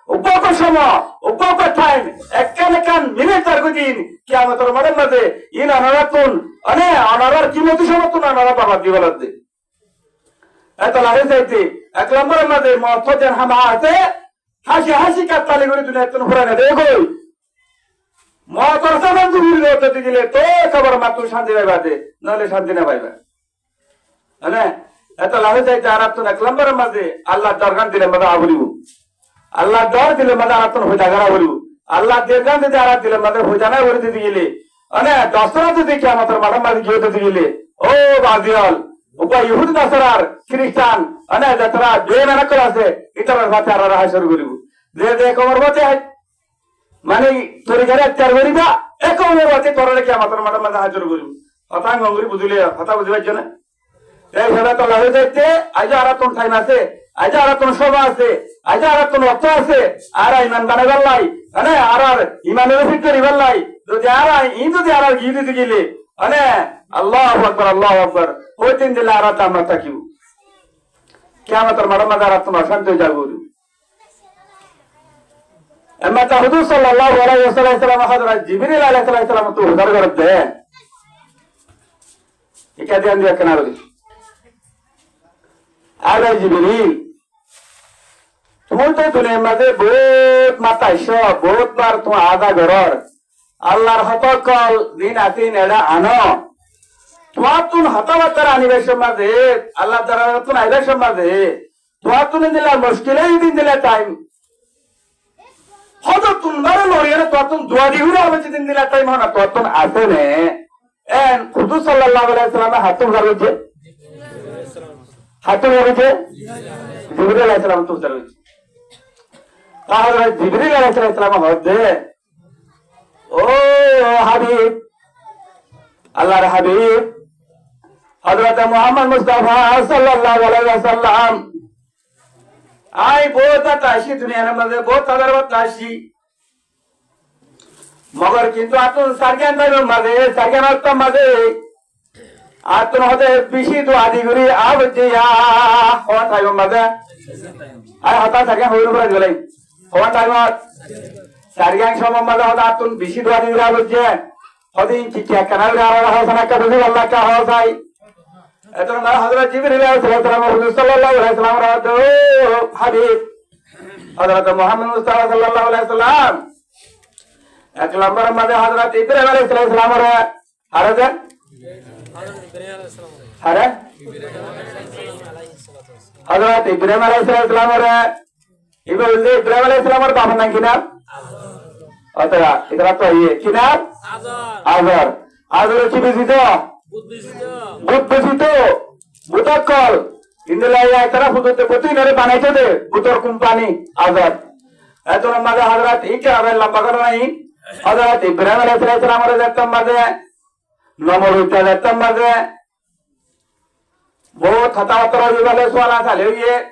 উপক সময় উপক টাইম একখান একান মিনিট আর দিন কে মাত্র মাঠের মাঝে ইন অনারাতুন অনে অনারার কিমতি সমতুন অনারা বাবা দিবলার দে এত লাগে চাইতে এক নম্বরের মাঝে মতজের হামা আছে হাসি হাসি কাতালি করে দুনিয়া তুমি ঘুরে না দেখো মতর সামান তুমি লতে দিলে তো খবর মাত্র শান্তি পাইবা দে নাহলে শান্তি না পাইবা হ্যাঁ এত লাগে চাইতে আর তুমি এক নম্বরের মাঝে আল্লাহ দরগান দিলে মাঝে আবরিব আল্লাহ দর দিলে মাঝে আর তুমি হইতা গারা বলিব আল্লাহ দেরগান দিতে আর দিলে মাঝে হইতা না করে দিতে গেলে মানে দশরা যদি কি আমাদের মাঠে মাঝে গিয়ে দিতে গেলে ও বাজিয়াল উপায় ইহুদ নাসারার খ্রিস্টান মানে যারা দুই মেনা করে আছে এটার সাথে আর হাসর করিব যে কমর বাতে মানে তোর ঘরে চার করিবা এক কমর বাতে তোর কি আমাদের মাঠে মাঝে হাজির করিব হতা গঙ্গরি বুঝলে হতা বুঝবার জন্য এই সেবা তো লাগে যাইতে আজ আর তোর টাইম আছে আজ আর তোর সভা আছে আজ আর তোর অর্থ আছে আর ইমান বানাবার লাই মানে আর ইমানের ফিট করিবার লাই যদি আর ই যদি আর গিয়ে দিতে গেলে মানে আল্লাহ আকবর ওই দিন দিলে আর আমরা থাকিব কিয়ামতের মাঠের মাঝে আর তোমার শান্তি হয়ে যাবে এমন তা হুজুর সাল্লাল্লাহু আলাইহি ওয়াসাল্লাম হযরত জিবরিল আলাইহিস সালাম তো হুজুর করতে এটা ধ্যান দিয়ে কেন বলি আরে জিবরিল তুমি তো দুনিয়ার মাঝে বহুত মাতাইছ বহুত বার তুমি আদা ঘরর আল্লাহর হতকল দিন আতিন এরা আনো তোমার তুন হতাবাতার আনিবেশের মাঝে আল্লাহ তারা তুন আইবেশের মাঝে তোমার তুনে দিলা মুশকিলেই দিন দিলে টাইম হয়তো তুনবারও লড়িয়ে না তোমার তুন দোয়া দিগুলো হবে দিন দিলে টাইম হয় না তোমার তুন আসে নে এন হুজুর সাল্লাল্লাহু আলাইহি সাল্লাম হাতুম গারুছে হাতুম গারুছে জিবরিল আলাইহিস সালাম তো গারুছে তাহলে জিবরিল আলাইহিস সালাম হদে ও হাবিব আল্লাহর হাবিব হযরত মুহাম্মদ মুস্তাফা সাল্লাল্লাহু আলাইহি ওয়াসাল্লাম আই বহুত তাশি দুনিয়ার মধ্যে বহুত আদরবত তাশি মগর কিন্তু আতুন সারগান তাইর মাঝে সারগান আত্ম মাঝে আতুন হতে বেশি তো আদি করি আবজিয়া হওয়া তাইর মাঝে আই হতা সারগান হইর উপরে গেলে হওয়া তাইর সারগান সময় মাঝে হতা আতুন বেশি তো আদি করি আবজিয়া হদিন কি কি কানাল আর হাসানা কা বুঝি আল্লাহ কা হয় যাই এতন না হযরত জিবরিল আলাইহিস সালাম হুজুর সাল্লাল্লাহু আলাইহি সাল্লাম রাত হাবিব হযরত মুহাম্মদ মুস্তাফা সাল্লাল্লাহু আলাইহি সাল্লাম এক নম্বর মাঝে হযরত ইব্রাহিম আলাইহিস সালাম আরে যে আরে হযরত ইব্রাহিম আলাইহিস সালাম ইব্রাহিম আলাইহিস সালামের বাবার নাম কি নাম অতরা এটা তো কি নাম আজর আজর কি বেশি তো বুত বেশি তো বুতকল ইন্দ্রলাই তারা ফুটতে প্রতি ঘরে বানাইতে দে বুতর কোম্পানি আজর এত মাঝে হযরত ইকরাম লম্বা করে নাই হযরত ইব্রাহিম আলাইহিস সালামের দেখতাম মাঝে নমরুদ দেখতাম মাঝে বহুত হতাহত বলে সোয়ালা সালে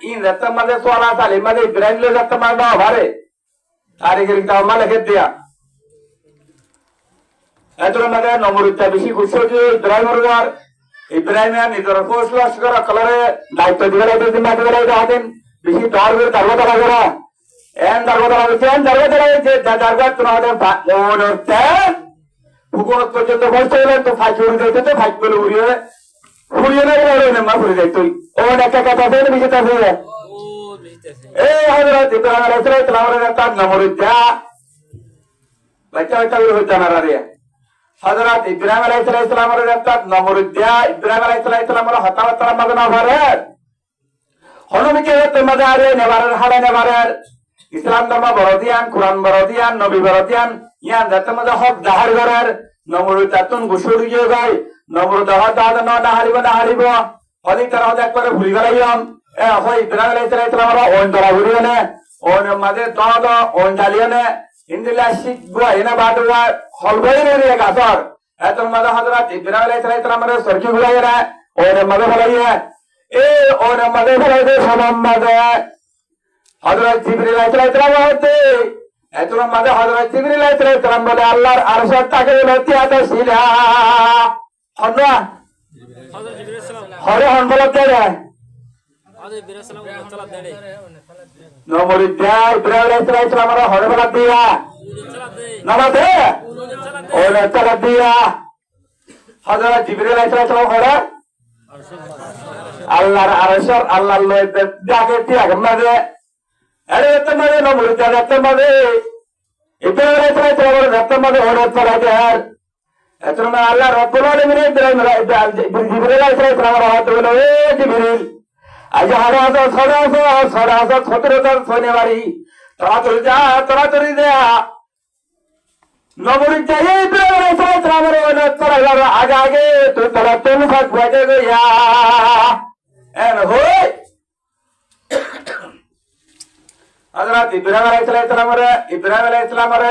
ইন দেখতাম মাঝে সোয়ালা সালে মাঝে ইব্রাহিম লে দেখতাম মাঝে ভারে আরে গিরিতা মালে খেত দিয়া এতর মাঝে নমরুদটা বেশি খুশি হয়ে ইব্রাহিম নিজের ফসল করা কলরে দায়িত্ব দিবে মাটি বেড়াই হাতেন বেশি দর করে দারবা দাঁড়া করা এন দারবা দাঁড়া যে দারবা তোমাদের মনে হচ্ছে হুকুমত পর্যন্ত বসতে গেলে তো ফাঁকি উড়ে যাইতে তো ফাঁকি বলে উড়িয়ে না মা ঘুরে যাইত ও একটা কথা আছে বেশি আছে এই হযরত ইব্রাহিম আলাইহিস সালামের তার নমরুদা বাচ্চা বাচ্চা হইতা না রে হযরত ইব্রাহিম আলাইহিস সালামের একটা নমরুদা ইব্রাহিম আলাইহিস সালামের হতাহতর মাঝে না ভরে হনুমিকে তোমাদের আরে নেবারের হাড়ে নেবারের ইসলাম ধর্ম বড়দিয়ান কোরআন বড়দিয়ান নবী বড়দিয়ান ইয়ান যাতে মধ্যে হক জাহার করার নমরুদ তাতুন গুসুর গিয়ে গায় নমরুদ হদ না হারিব হদি তারা হদ একবারে ভুলি গেলাইম হই ইব্রাহিম আলাইহিস সালাম ওন দরা বুরিনে ওন মাদে তদ ওন ডালিনে ইন্দিলা শিগবা এনা বাদওয়া হলবইরে রে গাছর এতন মাদে হযরত ইব্রাহিম আলাইহিস সালাম রে সরকি গুলাইরা ওন মাদে বলাইয়া ওন মাদে বলাইতে সালাম মাদে হযরত জিবরিল আলাইহিস সালাম হতে এতন মাদে হযরত জিবরিল আলাইহিস সালাম বলে আল্লাহর আরশ তাকে লতিয়াতে ছিলা হনবা হযরত জিবরিল সালাম হরে হন বলতে রে হযরত জিবরিল সালাম তালা দেড়ে নমরি দে ইব্রাহিম আলাইহিস সালাম হরে বলা দিয়া নমাতে ওরে তালা দিয়া হযরত জিবরিল আলাইহিস সালাম হরে আল্লাহর আরশ আল্লাহর লইতে ডাকে দিয়া গমাদে আরে তোমারে নমরি দে তোমারে ইব্রাহিম আলাইহিস সালাম তোমারে হরে তালা দে এতনা আল্লাহ রাব্বুল আলামিন ইব্রাহিম জিবরিল আলাইহিস সালাম হতে বলে এ জিবরিল আজ হারাজা সরাজা ছতরতার সোনেবাড়ি তাড়াতাড়ি দেয়া নবরী যাই ইব্রাহিম আলাইহিস সালামের ওনা আগে আগে তো তারা তুমি ভাগ বাজে গয়া এন হই হযরত ইব্রাহিম আলাইহিস সালামের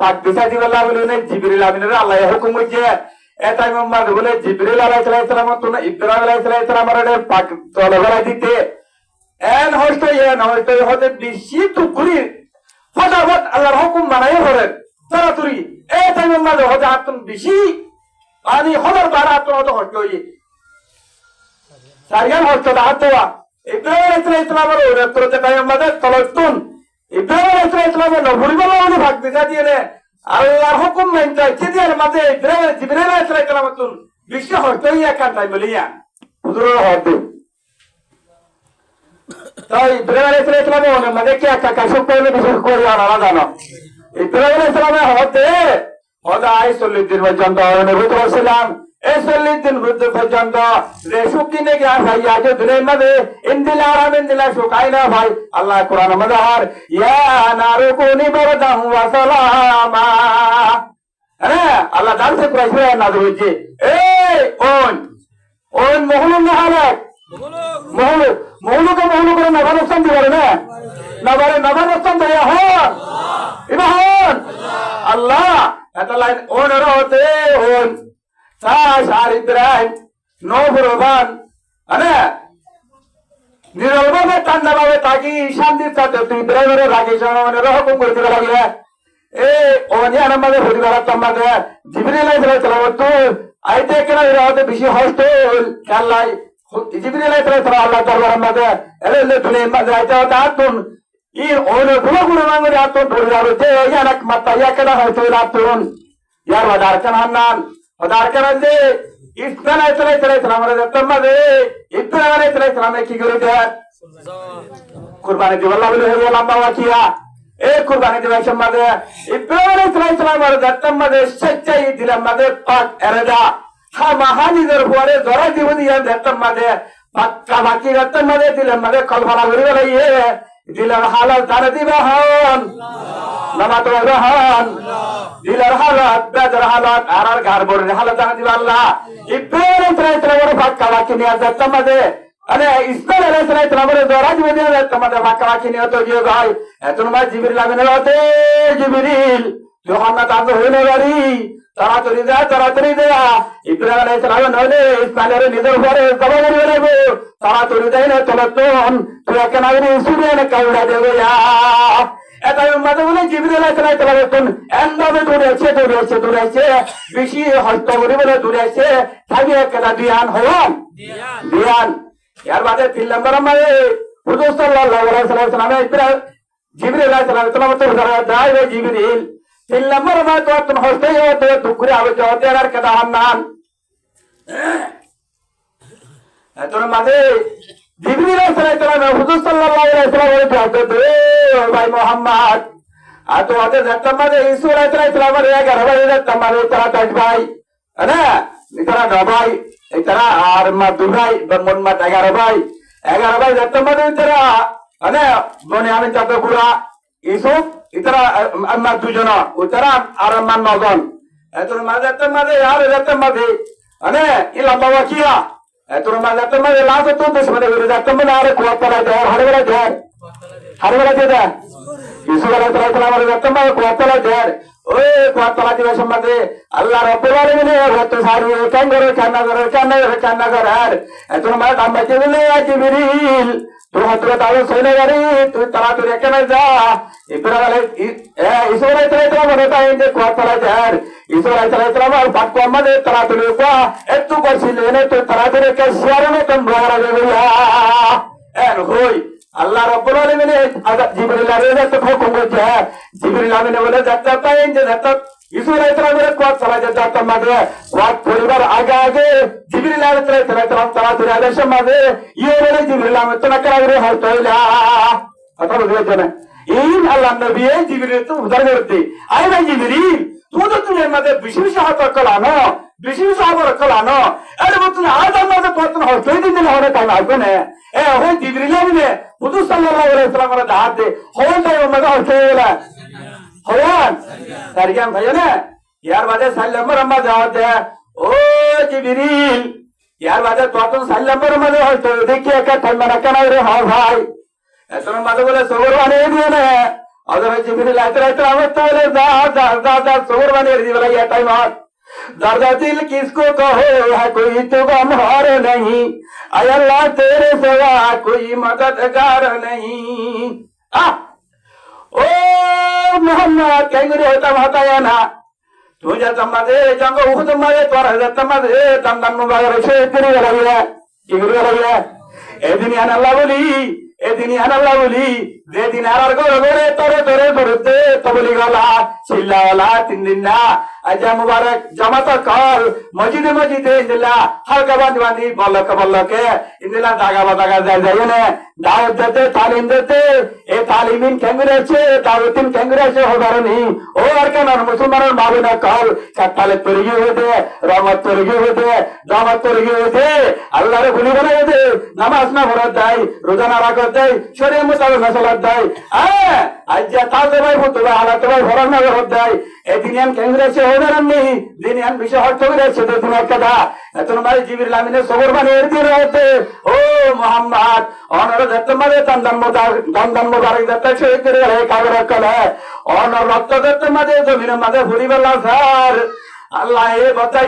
পাক দিশা দিবাল্লাহ বলে জিবরিল আমিনের আল্লাহ হুকুম হইছে এটাই মোহাম্মদ বলে জিবরিল আলাইহিস সালাম তো ইব্রাহিম আলাইহিস সালামের পাক তলবরা দিতে এন হইতো হতে বেশি টুকুরি ফটাফট আল্লাহর হুকুম মানাই হরে তাড়াতাড়ি এটাই মোহাম্মদ হতে আতন বেশি আনি হলার বারা আতন হতে হইতো সারিয়ান হইতো দাতোয়া ইব্রাহিম আলাইহিস সালামের ওরে তোরতে তাই আমাদের তলতুন ইব্রাহিম আলাইহিস সালামের নবুরি বলা ভাগ দিশা দিয়ে নে আল্লাহর হুকুম মানতে চিদিয়ার মাঝে জিবরিল আলাইহিস সালাম তুন বিশ্ব হইতই একান তাই বলিয়া হুজুর হতে তাই ইব্রাহিম আলাইহিস সালামের মাঝে কি একা কাশক কইলে বিশেষ করে আলাদা জানো ইব্রাহিম আলাইহিস সালামের হতে হদাই 40 দিন পর্যন্ত নবী ছিলাম এই 40 দিন পর্যন্ত রেশু কিনে গিয়া ভাই আজ দুনিয়ার মধ্যে ইন্দিলা আরাম ইন্দিলা শুকাই না ভাই আল্লাহ কোরআন মধ্যে আর ইয়া নারু কুনি বারদাম ওয়া সালামা আরে আল্লাহ দান সে প্রাইসে না দিয়েছে এই ওন মহলুন না হালাক মহলু করে নবার রক্ষণ দিবারে না নবার রক্ষণ দেয়া হন ইবাহন আল্লাহ এত লাইন ওন হতে ওন সার ইব্রাহিম নবরবান আরে নিরলভাবে ঠান্ডাভাবে থাকি শান্তির সাথে তুই ইব্রাহিমের রাগি সমানের হুকুম করতে লাগলে ওনিয়ান আমাদের পরিবার আমাদের জিবরিল আলাইহিস সালাম তো আইতে কেন হতে বেশি হস্ত খেলাই জিবরিল আলাইহিস সালাম আল্লাহ দরবার আমাদের এলে তুলে মাঝে আইতে হতে আতুন ই ওনে গুলো মাঙ্গরে আতুন পরিবার হতে ইয়ানাক মাতা ইয়াকেনা হয়তো আতুন ইয়ার ওয়াদার কানান ওদার কারণ যে ইসমাইল আলাইহিস সালাম এর তম্মাদে ইব্রাহিম আলাইহিস সালাম কি করে দেয় কুরবানি দিবাল্লাহ বলে হইয়া লম্বা ওয়াকিয়া এই কুরবানি দিবার সম্মাদে ইব্রাহিম আলাইহিস সালাম এর তম্মাদে সচ্চাই দিলাম মাদে পাক এরদা হামাহানিদের পরে জরা জীবনী এর তম্মাদে পাক্কা বাকি তম্মাদে দিলাম মাদে কলফালা করে বলাইয়ে দিলার হালাল তার দিবা হন নামাত রহমান দিলার হালাত বেজার হালাত আর গারবরের হালাত জানা দিবা আল্লাহ ইব্রাহিম আলাইহিস সালামের পাক্কা বাকি নিয়ে তম্মাদে আরে ইসমাইল আলাইহিস সালামের জরা জীবনী এর তম্মাদে পাক্কা বাকি নিয়ে তো দিয়ে ভাই এতন মা জিবরিল আমিনের হতে জিবরিল যোহান্না তাজ হইলো বাড়ি তাড়াতাড়ি দেয়া ইব্রাহিম আলাইহিস সালাম নলে ইসমাইলের নিজের ঘরে জবা করে নেবো তাড়াতাড়ি দেয় না তোলতন তুই কেন আগে সুরিয়ানে কাউড়া দেবে এটাই মাঝে বলে জিবরিল আলাইহিস সালাম এন্দাবে দৌড়েছে বেশি হস্ত করে বলে দৌড়েছে থাকি একটা দিয়ান হলাম দিয়ান এর বাদে 3 নম্বর আমারে হুজুর সাল্লাল্লাহু আলাইহি ওয়াসাল্লাম ইব্রাহিম জিবরিল আলাইহিস সালাম তো দাই রে জিবরিল 3 নম্বর আমার তো তুমি হস্তেই হতে দুকুরে আবে হতে আর কেদা হান্নান এতর মাঝে জিবরিল আলাইহিস সালাম হুজুর সাল্লাল্লাহু আলাইহি ওয়াসাল্লাম বলে ভাই মোহাম্মদ আর তো হাতে যাত্রা মাঝে ঈসা আলাইহিস সালামের 11 ভাই যাত্রা মাঝে তারা 10 ভাই না ইতারা 9 ভাই ইতারা আর মা 2 ভাই মন মা 11 ভাই যাত্রা মাঝে ইতারা মানে বনে আমি চাতে পুরা ইসুফ ইতারা আমার 2 জন ইতারা আর আমার 9 জন এতর মাঝে যাত্রা মাঝে আর যাত্রা মাঝে মানে ইলা বাবা কিয়া তোর মাঝে তোমাদের লাভ তো দুশ্মনে করে যা তুমি না আরে কুয়া তলায় দেয় হারে বেলা দেয় হারে বেলা দিয়ে দেয় ইসুফ আলাইহিস সালাম আমাদের তোমার কুয়া তলায় দেয় ওই কুয়া তলা দিবে সম্বন্ধে আল্লাহ রাব্বুল আলামিন হতে সারি কেন করে কান্না করে আর তোর মাঝে দাম বাঁচিয়ে দিলে জিবরিল তুই হাত তাহলে সইলে গাড়ি তুই তাড়াতাড়ি এখানে যা ইসুফ আলাইহিস সালাম মনে তাই যে কুয়া তলায় দেয় ইসুফ আলাইহিস সালাম আর বাক্য আমাদের তাড়াতাড়ি কুয়া একটু করছিলেন তুই তাড়াতাড়ি কে শেয়ার মতন বড় দেবে এন হই আল্লাহ রাব্বুল আলামিন জিবরিল আলাইহিস হুকুম করেছে জিবরিল আমিন বলে যাত্রা পাইন যে যাত্রা ইসুফ আলাইহিস সালামের কোয়াত চলা যাত্রা মাঝে কোয়াত পরিবার আগে জিবরিল আলাইহিস সালাম তাড়াতাড়ি আদেশের মাঝে বলে জিবরিল আমিন তো না করে হয়তো কথা বুঝতে না এই আল্লাহ নবী জিবরিল তো উদ্ধার করতে আই ভাই জিবরিল তুই তো তুমি আমাদের বিশেষ হাত কলানো বিশেষ হাত কলানো আরে বলতো আজ আমাদের পতন হয় সেই দিন হলে টাইম আসবে না ওই জিবরিল আমিনে হুজুর সাল্লাল্লাহু আলাইহি ওয়াসাল্লামের দাওয়াত দে হয় টাইম আমাদের হচ্ছে বলা হয়ান তারিগান ভাই না ইয়ার বাদে সাল্লামের আম্মা দাওয়াত দে ও জিবরিল ইয়ার বাদে তখন সাল্লামের মাঝে হয়তো দেখি একা ঠান্ডা না কেন রে হ্যাঁ ভাই এতন মাঝে বলে সবর বানিয়ে দিয়ে না अगर जिब्रील आते आवत तो बोले जा सोर बने दी बोला ये टाइम और दर्द दिल किसको कहो है कोई तो गमहार नहीं आय अल्लाह तेरे सिवा कोई मददगार नहीं ओ मोहम्मद केंगरे होता या ना तुझे तम्मादे जंग उख तम्मादे तोरा तम्मादे तमदन मुबारक से तेरी लगी है किगरी लगी है ए दिन या अल्लाह बोली এদিন আল্লাহ বলি যেদিন আর গড়ে তোরে ধরতে তবলি গলা চিল্লাওয়ালা 3 দিন না আজ মুবারক জামাত কল মসজিদে ইন্দিলা হালকা বাঁধি বল্লকে ইন্দিলা দাগা যায় না দাওয়াত দিতে তালিম দিতে এ তালিমিন কেঙ্গুরেছে দাওয়াতিন কেঙ্গুরেছে হবারনি ও আর কেন মুসলমানের মাবুনা কল কাতালে তরিগি হতে রহমত তরিগি হতে দাওয়াত তরিগি হতে আল্লাহরে ভুলি বলে দে নামাজ না পড়া দেয় রোজা না রাখা দেয় শরীয়ত মোতাবেক সালাত দেয় আজ যে তাজে ভাই ফুতবা হালাত ভাই ফরজ না দেয় এদিন কেঙ্গুরেছে হবারনি দিনিয়ান বিষয় হট করেছে তো তুমি কথা এতন মাই জিবরিল আমিনে সবর বানিয়ে দিয়ে হতে ও মোহাম্মদ অনর দত্তমাদে দন্দন মোবারক দত্ত শহীদ করে গেলে কাগর কলে অনর রক্ত দত্তমাদে জমিনের মাঝে ভুলি বেলা স্যার আল্লাহ এ বতাই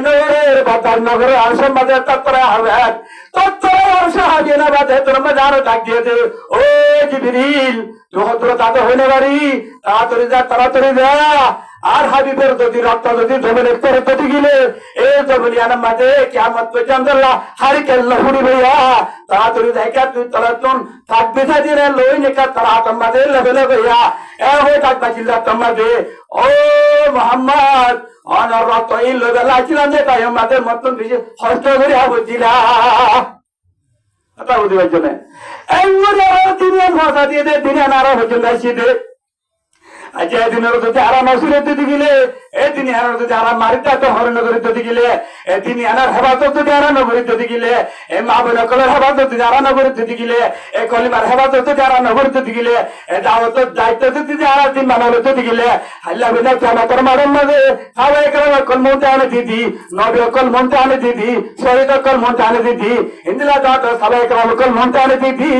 নগরে আরশের মাঝে তত্তরা হবে তত্তরা আরশে হাজিয়ে না বাদে তোর মাঝে আরো ডাক দিয়ে দে ও জিবরিল তোর তাতে হইলে বাড়ি তাড়াতাড়ি যা আর হাবিবের যদি রক্ত যদি জমিনের পরে তটি গেলে এই জমিয়ানের মাঝে কিয়ামত পর্যন্ত হারি কেল্লা হুড়ি ভাইয়া তাড়াতাড়ি দেখা তুই তলাতন থাকবে দিনে লই নেকা তারা তোমাদে লেভেলে ভাইয়া এ হয়ে থাকবা চিল্লা তোমাদে ও মোহাম্মদ অনর রক্ত এই লেভেলে ছিলাম যে তাই আমাদের মতন বেশি হস্ত করে বুঝছিলা কথা বুঝতে পারছো না এই দিনে ভাষা দিয়ে দে দিনে আরো পর্যন্ত আসি দে আজ এদিনের যদি আরা নসিরে দিতে গেলে এদিন আনার যদি আরা মারিতা তো হরনগরে দিতে গেলে এদিন আনার হেফাজত যদি আরা নগরে দিতে গেলে এ মা বোনকলের হেফাজত যদি আরা নগরে দিতে গেলে এ কলিমার হেফাজত যদি আরা নগরে দিতে গেলে এ দাওয়াতের দায়িত্ব যদি আরা দিন মানলে দিতে গেলে আল্লাহ বিনা কিয়ামতের মাঠের মাঝে সাহাবায়ে কেরাম কল মনতে আনে দিদি নবী কল মনতে আনে দিদি শহীদ কল মনতে আনে দিদি ইন্দিলা দাওয়াত সাহাবায়ে কেরাম কল মনতে আনে দিদি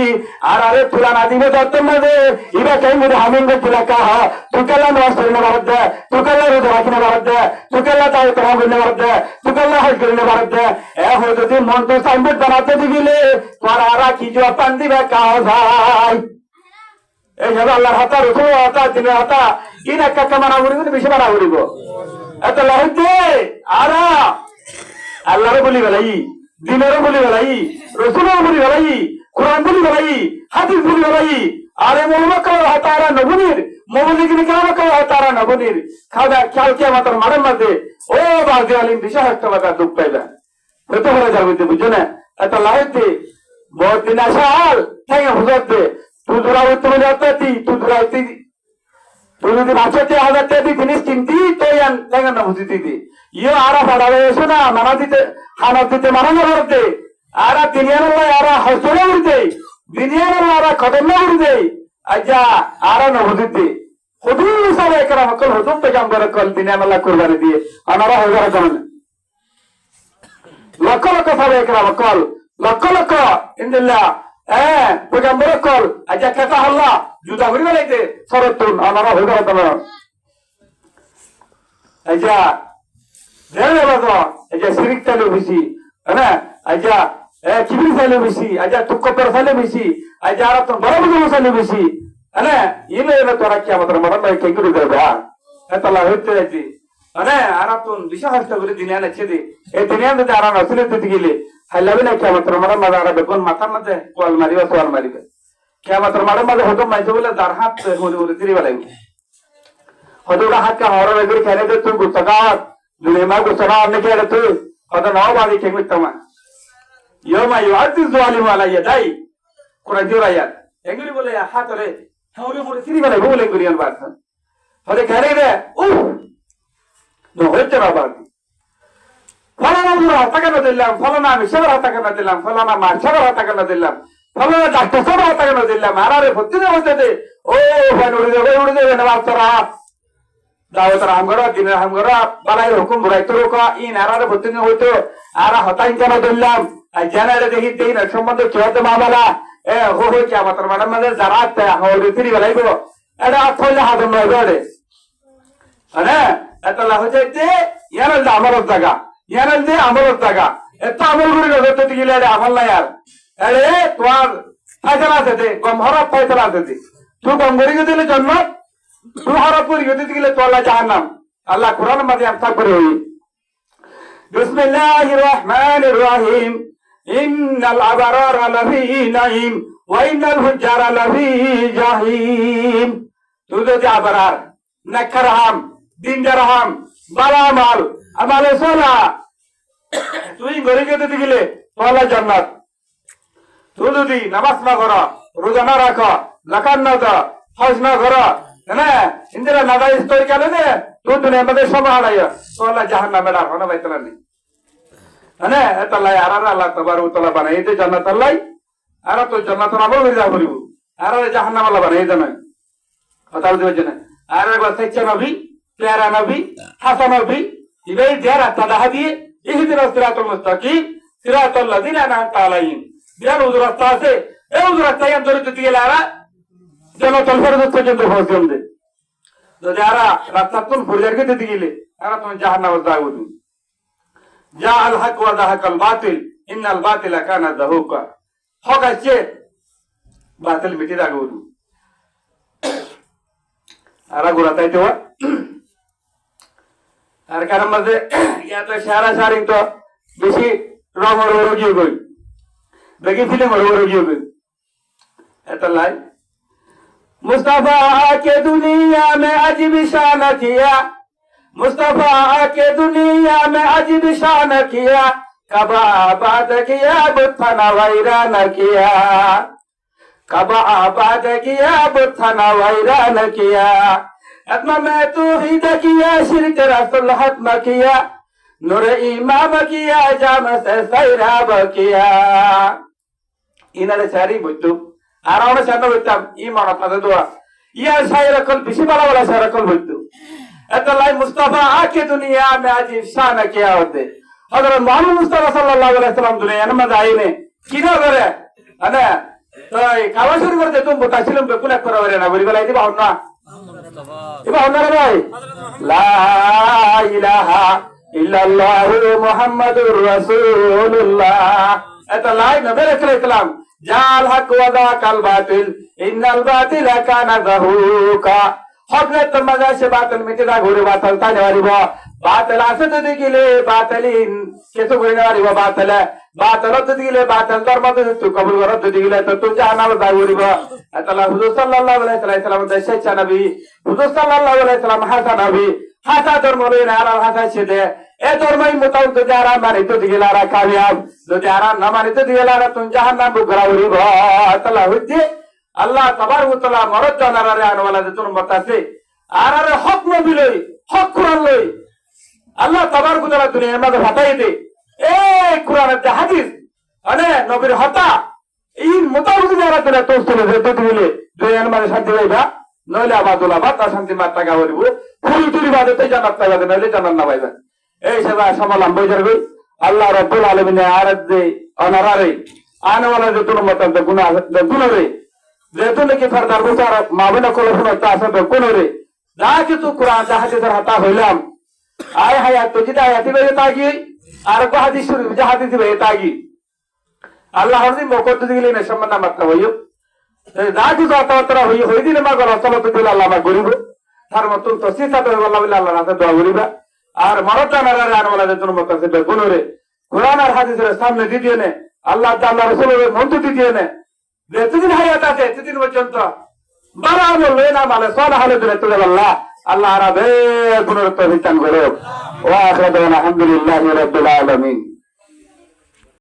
আর আরে পুরানা দিনে দত্তর মাঝে ইবা কাই মুরে হামিন গো পুরা কাহা तुकल्ला नमाज पढ़ने भारत दे तुकल्ला रोजा रखने भारत दे तुकल्ला दावत करने भारत दे तुकल्ला हज करने भारत दे ए हो যদি মন তো সাইনবোর্ড বানাতে দিলে তোরা আরা কি जो अपन দিবে কাজ ভাই এই যে আল্লাহর হাতে রুকু হাতে দিনে হাতে কি না কাকা মানা করিব বেশি মানা করিব এত লাইতে আরা আল্লাহর বলি বলাই দিনের বলি বলাই রাসূলের বলি বলাই কোরআন বলি বলাই হাদিস বলি বলাই আরে মোহাম্মদ হাতারা নবুনির মোহাম্মদিনে কেন হাতারা নবুনির খাওয়া খেয়াল কিয়ামতের মাঠের মধ্যে ও বাজে আলিম বিশাল একটা কথা দুঃখ পাইলা হতে হয়ে যাবে বুঝছো না এত লাইতে বহুত দিন আসাল থেকে বুঝতে তুই দূরা হতে বলে আত্মাতি তুই দূরাইতে তুই যদি বাঁচাতে হাজার টাকা জিনিস কিনতি তো ইয়ান দেখা না বুঝিতি দি ইয়ে আরা ভাড়াবে এসো না মানা দিতে খানা দিতে মানা না করতে আরা দিনিয়ার আরা হসলে উঠতে দিনিয়ার আরা খতম না উঠতে আচ্ছা আরা না বুঝিতে হুদুর সাহাবায়ে কেরাম কল হুজুর পেগম্বর কল দিনিয়ার আল্লাহ কুরবানি দিয়ে আনারা হয়ে যাবে লক্ষ লক্ষ সাহাবায়ে কেরাম কল লক্ষ লক্ষ ইন্দিল্লাহ পয়গম্বর কল আজ কেতা হল্লা জুতা ঘুরি বেলাইতে সরতুন আমার হয়ে গেল তোমার আইজা দেড় বাজো আইজা সিরিক চালু বেশি হ্যাঁ আইজা কিবির চালু বেশি আইজা তুক্কর চালু বেশি আইজা আর তো বড় বড় চালু বেশি হ্যাঁ ইলে এলে তোরা কি আমাদের মরণ নয় কে করে দেবে হ্যাঁ এতলা হইতে যাচ্ছি হ্যাঁ আর তুন বিশাল হাসতে করে দিনে আনছে দি এই দিনে আনতে আর আসলে দিতে গেলে হাইলাবি না কি আমাদের মরণ মাঝে আর বেগুন মাথার মাঝে কোয়াল মারিবে সোয়াল মারিবে কি আমাদের মরণ মাঝে হতো মাইছে বলে তার হাত হলে হলে তিরি বেলাইবে হয়তো হাত কা হওয়ার আগে খেলে দে তুই গুস্তকাত দুনিয়া মা গুস্তকাত নে খেলে তুই হয়তো নাও বাড়ি কে মিটতামা ইয়মা ইউআদিজ জালিম আলাইয়া দাই কোরআন দিও আয়াত এগুলি বলে হাত রে হরে হরে তিরি বেলাইবে বলে করিয়ান বাত হয়তো খেলে রে উফ নো হইতে বাবা ফলানা মুরা টাকা না দিলাম ফলানা আমি সেবার টাকা না দিলাম ফলানা মা সেবার টাকা না দিলাম ফলানা ডাক্তার সেবার টাকা না দিলাম আরে ভর্তি না হইতে দে ও ভাই উড়ে দে না বাচ্চারা দাওয়াত রাম করো দিনের হাম করো বালাই হুকুম বুড়াইতো রোকা ইন আরে ভর্তি না হইতো আর হতাই কেন দিলাম আর জানারে দেখি দেই না সম্বন্ধে কি হতে মামলা হো হো কি আমাদের ম্যাডাম মানে যারা হরে ফিরি বেলাইবো এটা আফলে হাদম নয় রে হ্যাঁ এতলা হয়ে যাইতে ইয়ারল আমলত জায়গা ইয়ারল দে আমলত জায়গা এত আমল করে ধরতে গেলে এটা আমল নাই আর আরে তোমার ফায়সালা আছে দে কম হরফ ফায়সালা আছে দে তুই কম করে দিলে জন্ম তুই হরফ করে দিতে গেলে তোলা জাহান্নাম আল্লাহ কোরআন মাঝে আমসাক করে হই বিসমিল্লাহির রহমানির রহিম ইন্নাল আবরারা লাফি নাঈম ওয়া ইন্নাল ফুজ্জারা লাফি জাহিম তুই যদি আবরার নাকরাম দিনদারহাম বালামাল আমালে সোলা তুই ঘরে যেতে গেলে তোলা জান্নাত তুই যদি নামাজ না কর রোজা না রাখ লাকান না দাও হজ না কর হ্যাঁ ইন্দিরা নাদা স্তরি কালে দে তুই দুনিয়া মধ্যে সব হারাইয়া তোলা জাহান্নামে ডার হনা বাইতলা নেই হ্যাঁ এতলাই আর আল্লাহ তাবারক ওয়া তাআলা বানাইতে জান্নাত আল্লাহ আর তো জান্নাত আমল করে যা করিব আর জাহান্নাম আল্লাহ বানাইতে না কথা বলতে না আর একবার সাচ্চা নবী প্যারা নবী হাসান নবী ইবাই যারা তাদাহ দিয়ে ইহদিনাস সিরাতাল মুস্তাকিম সিরাতাল লাযিনা আনআমতা আলাইহিম বিয়ার উযর রাস্তা আছে এই উযর রাস্তা ইয়ান ধরে দিতে গেলে আর জান্নাতুল ফেরদৌস পর্যন্ত পৌঁছান দে যদি আর রাস্তা তুল ফুরিয়ারকে দিতে গেলে আর তুমি জাহান্নামে যাও তুমি জা আল হক ওয়া যাহাকাল বাতিল ইন্নাল বাতিলা কানা যাহুকা হক আছে বাতিল মিটি দাগো আর গোরা তাইতে হয় আর কারণ মাঝে ইয়াতে সারা সারি তো বেশি রং রোগী গই বেশি ফিলিং রোগী গই এত লাই मुस्तफा के दुनिया में अजीब शान किया मुस्तफा के दुनिया में अजीब शान किया कबा आबाद किया बुत्थना वैरान किया कबा आबाद किया बुत्थना वैरान किया अत्मा में तू ही किया शिरक रसूल हत्म किया नूर इमाम किया जाम से सैराब किया इनारे सारी बुद्धू आराम से बोलताम ईमान আপনাদের দোয়া ইয়া শায়রকল বেশি বলা বলা শায়রকল বলতো এতলাই মুস্তাফা আকে দুনিয়া মে আজিব শান কিয়া হতে হযরত মুহাম্মদ মুস্তাফা সাল্লাল্লাহু আলাইহি ওয়াসাল্লাম দুনিয়া মে আইনে কিনা করে আনা তাই কাবা শুরু করতে তুমি বতাছিলাম বেকুলা করা করে না বলি বলাই দিবা না মুস্তাফা এবা না রে ভাই লা ইলাহা ইল্লাল্লাহু মুহাম্মাদুর রাসূলুল্লাহ এতলাই নবী রাসূলুল্লাহ জাল হক ওয়া যাকাল বাতিল ইন্নাল বাতিলা কানা যাহুকা হযরত মজা সে বাতিল মিটে দা ঘুরে বাতিল তাই নেওয়ারিব বাতিল আছে তো দিলে বাতিলিন কেসো ঘুরে নেওয়ারিব বাতিল বাতিল তো দিলে বাতিল ধর্ম তো তুই কবুল কর তো দিলে তো তুই জানাল দা ঘুরিব আল্লাহ হুজুর সাল্লাল্লাহু আলাইহি সাল্লাম দেশে নবী হুজুর সাল্লাল্লাহু আলাইহি সাল্লাম হাসান নবী হাসা ধর্ম রে আর হাসা ছেদে এ ধর্মই মোতাবেক যদি আর মানিত দিগেলা আর কামিয়াব যদি আর না মানিত দিগেলা আর তুই জাহান্নাম বুকরা হইব আল্লাহ হইছে আল্লাহ তাবারক ওয়া তাআলা মরদ জানারে আনওয়ালা যে তোর মত আছে আর আর হক নবী লই হক কোরআন লই আল্লাহ তাবারক ওয়া তাআলা দুনিয়ার মধ্যে ফাটাই দে এই কোরআনের যে হাদিস আনে নবীর হতা এই মোতাবেক যারা তোরা তোস্তলে যেতে দিলে দুনিয়ার মধ্যে শান্তি পাইবা নইলে আবাদুল আবাদ শান্তি মাত্রা গাওয়ারিব ফুল তুলি বাদতে জান্নাত পাইবা নইলে জান্নাত না পাইবা এই সেবা সমালাম বইজার গই আল্লাহ রাব্বুল আলামিন আরাদ দে অনারারে আনওয়ালা যেতুন মত গুণা গুণরে যেতুন কি ফারদার বুসার মাবনা কলফুন তা আছে গুণরে যা কিছু কোরআন যা হাদিসের হাতা হইলাম আয় হায়াত তো যেটা আয়াতি বেয়ে তাগি আর কো হাদিস শরীফ যা হাদিস বেয়ে তাগি আল্লাহ হরদি মকত দিলে না সম্মান মাত্রা হইও যা কিছু কথাবার্তা হই দিলে মা গলা চলতে দিলে আল্লাহ মা গরিব তার মতন তো সিসা তো আল্লাহ বিল্লাহ আল্লাহ রাতে দোয়া করিবা আর মরদানারে আনওয়ালা যেতুন মত আছে গুণরে কোরআন আর হাদিসের সামনে দিদিয়ে নে আল্লাহ তাআলা রাসূলের মন্ত্র দিদিয়ে নে যেদিন হায়াত আছে সেদিন পর্যন্ত বারা বললে না মানে সব হালে দিলে তো আল্লাহ আল্লাহ রাবে গুণের তৌফিক দান করো ওয়া আখিরু দাওয়ানা আলহামদুলিল্লাহি রাব্বিল আলামিন।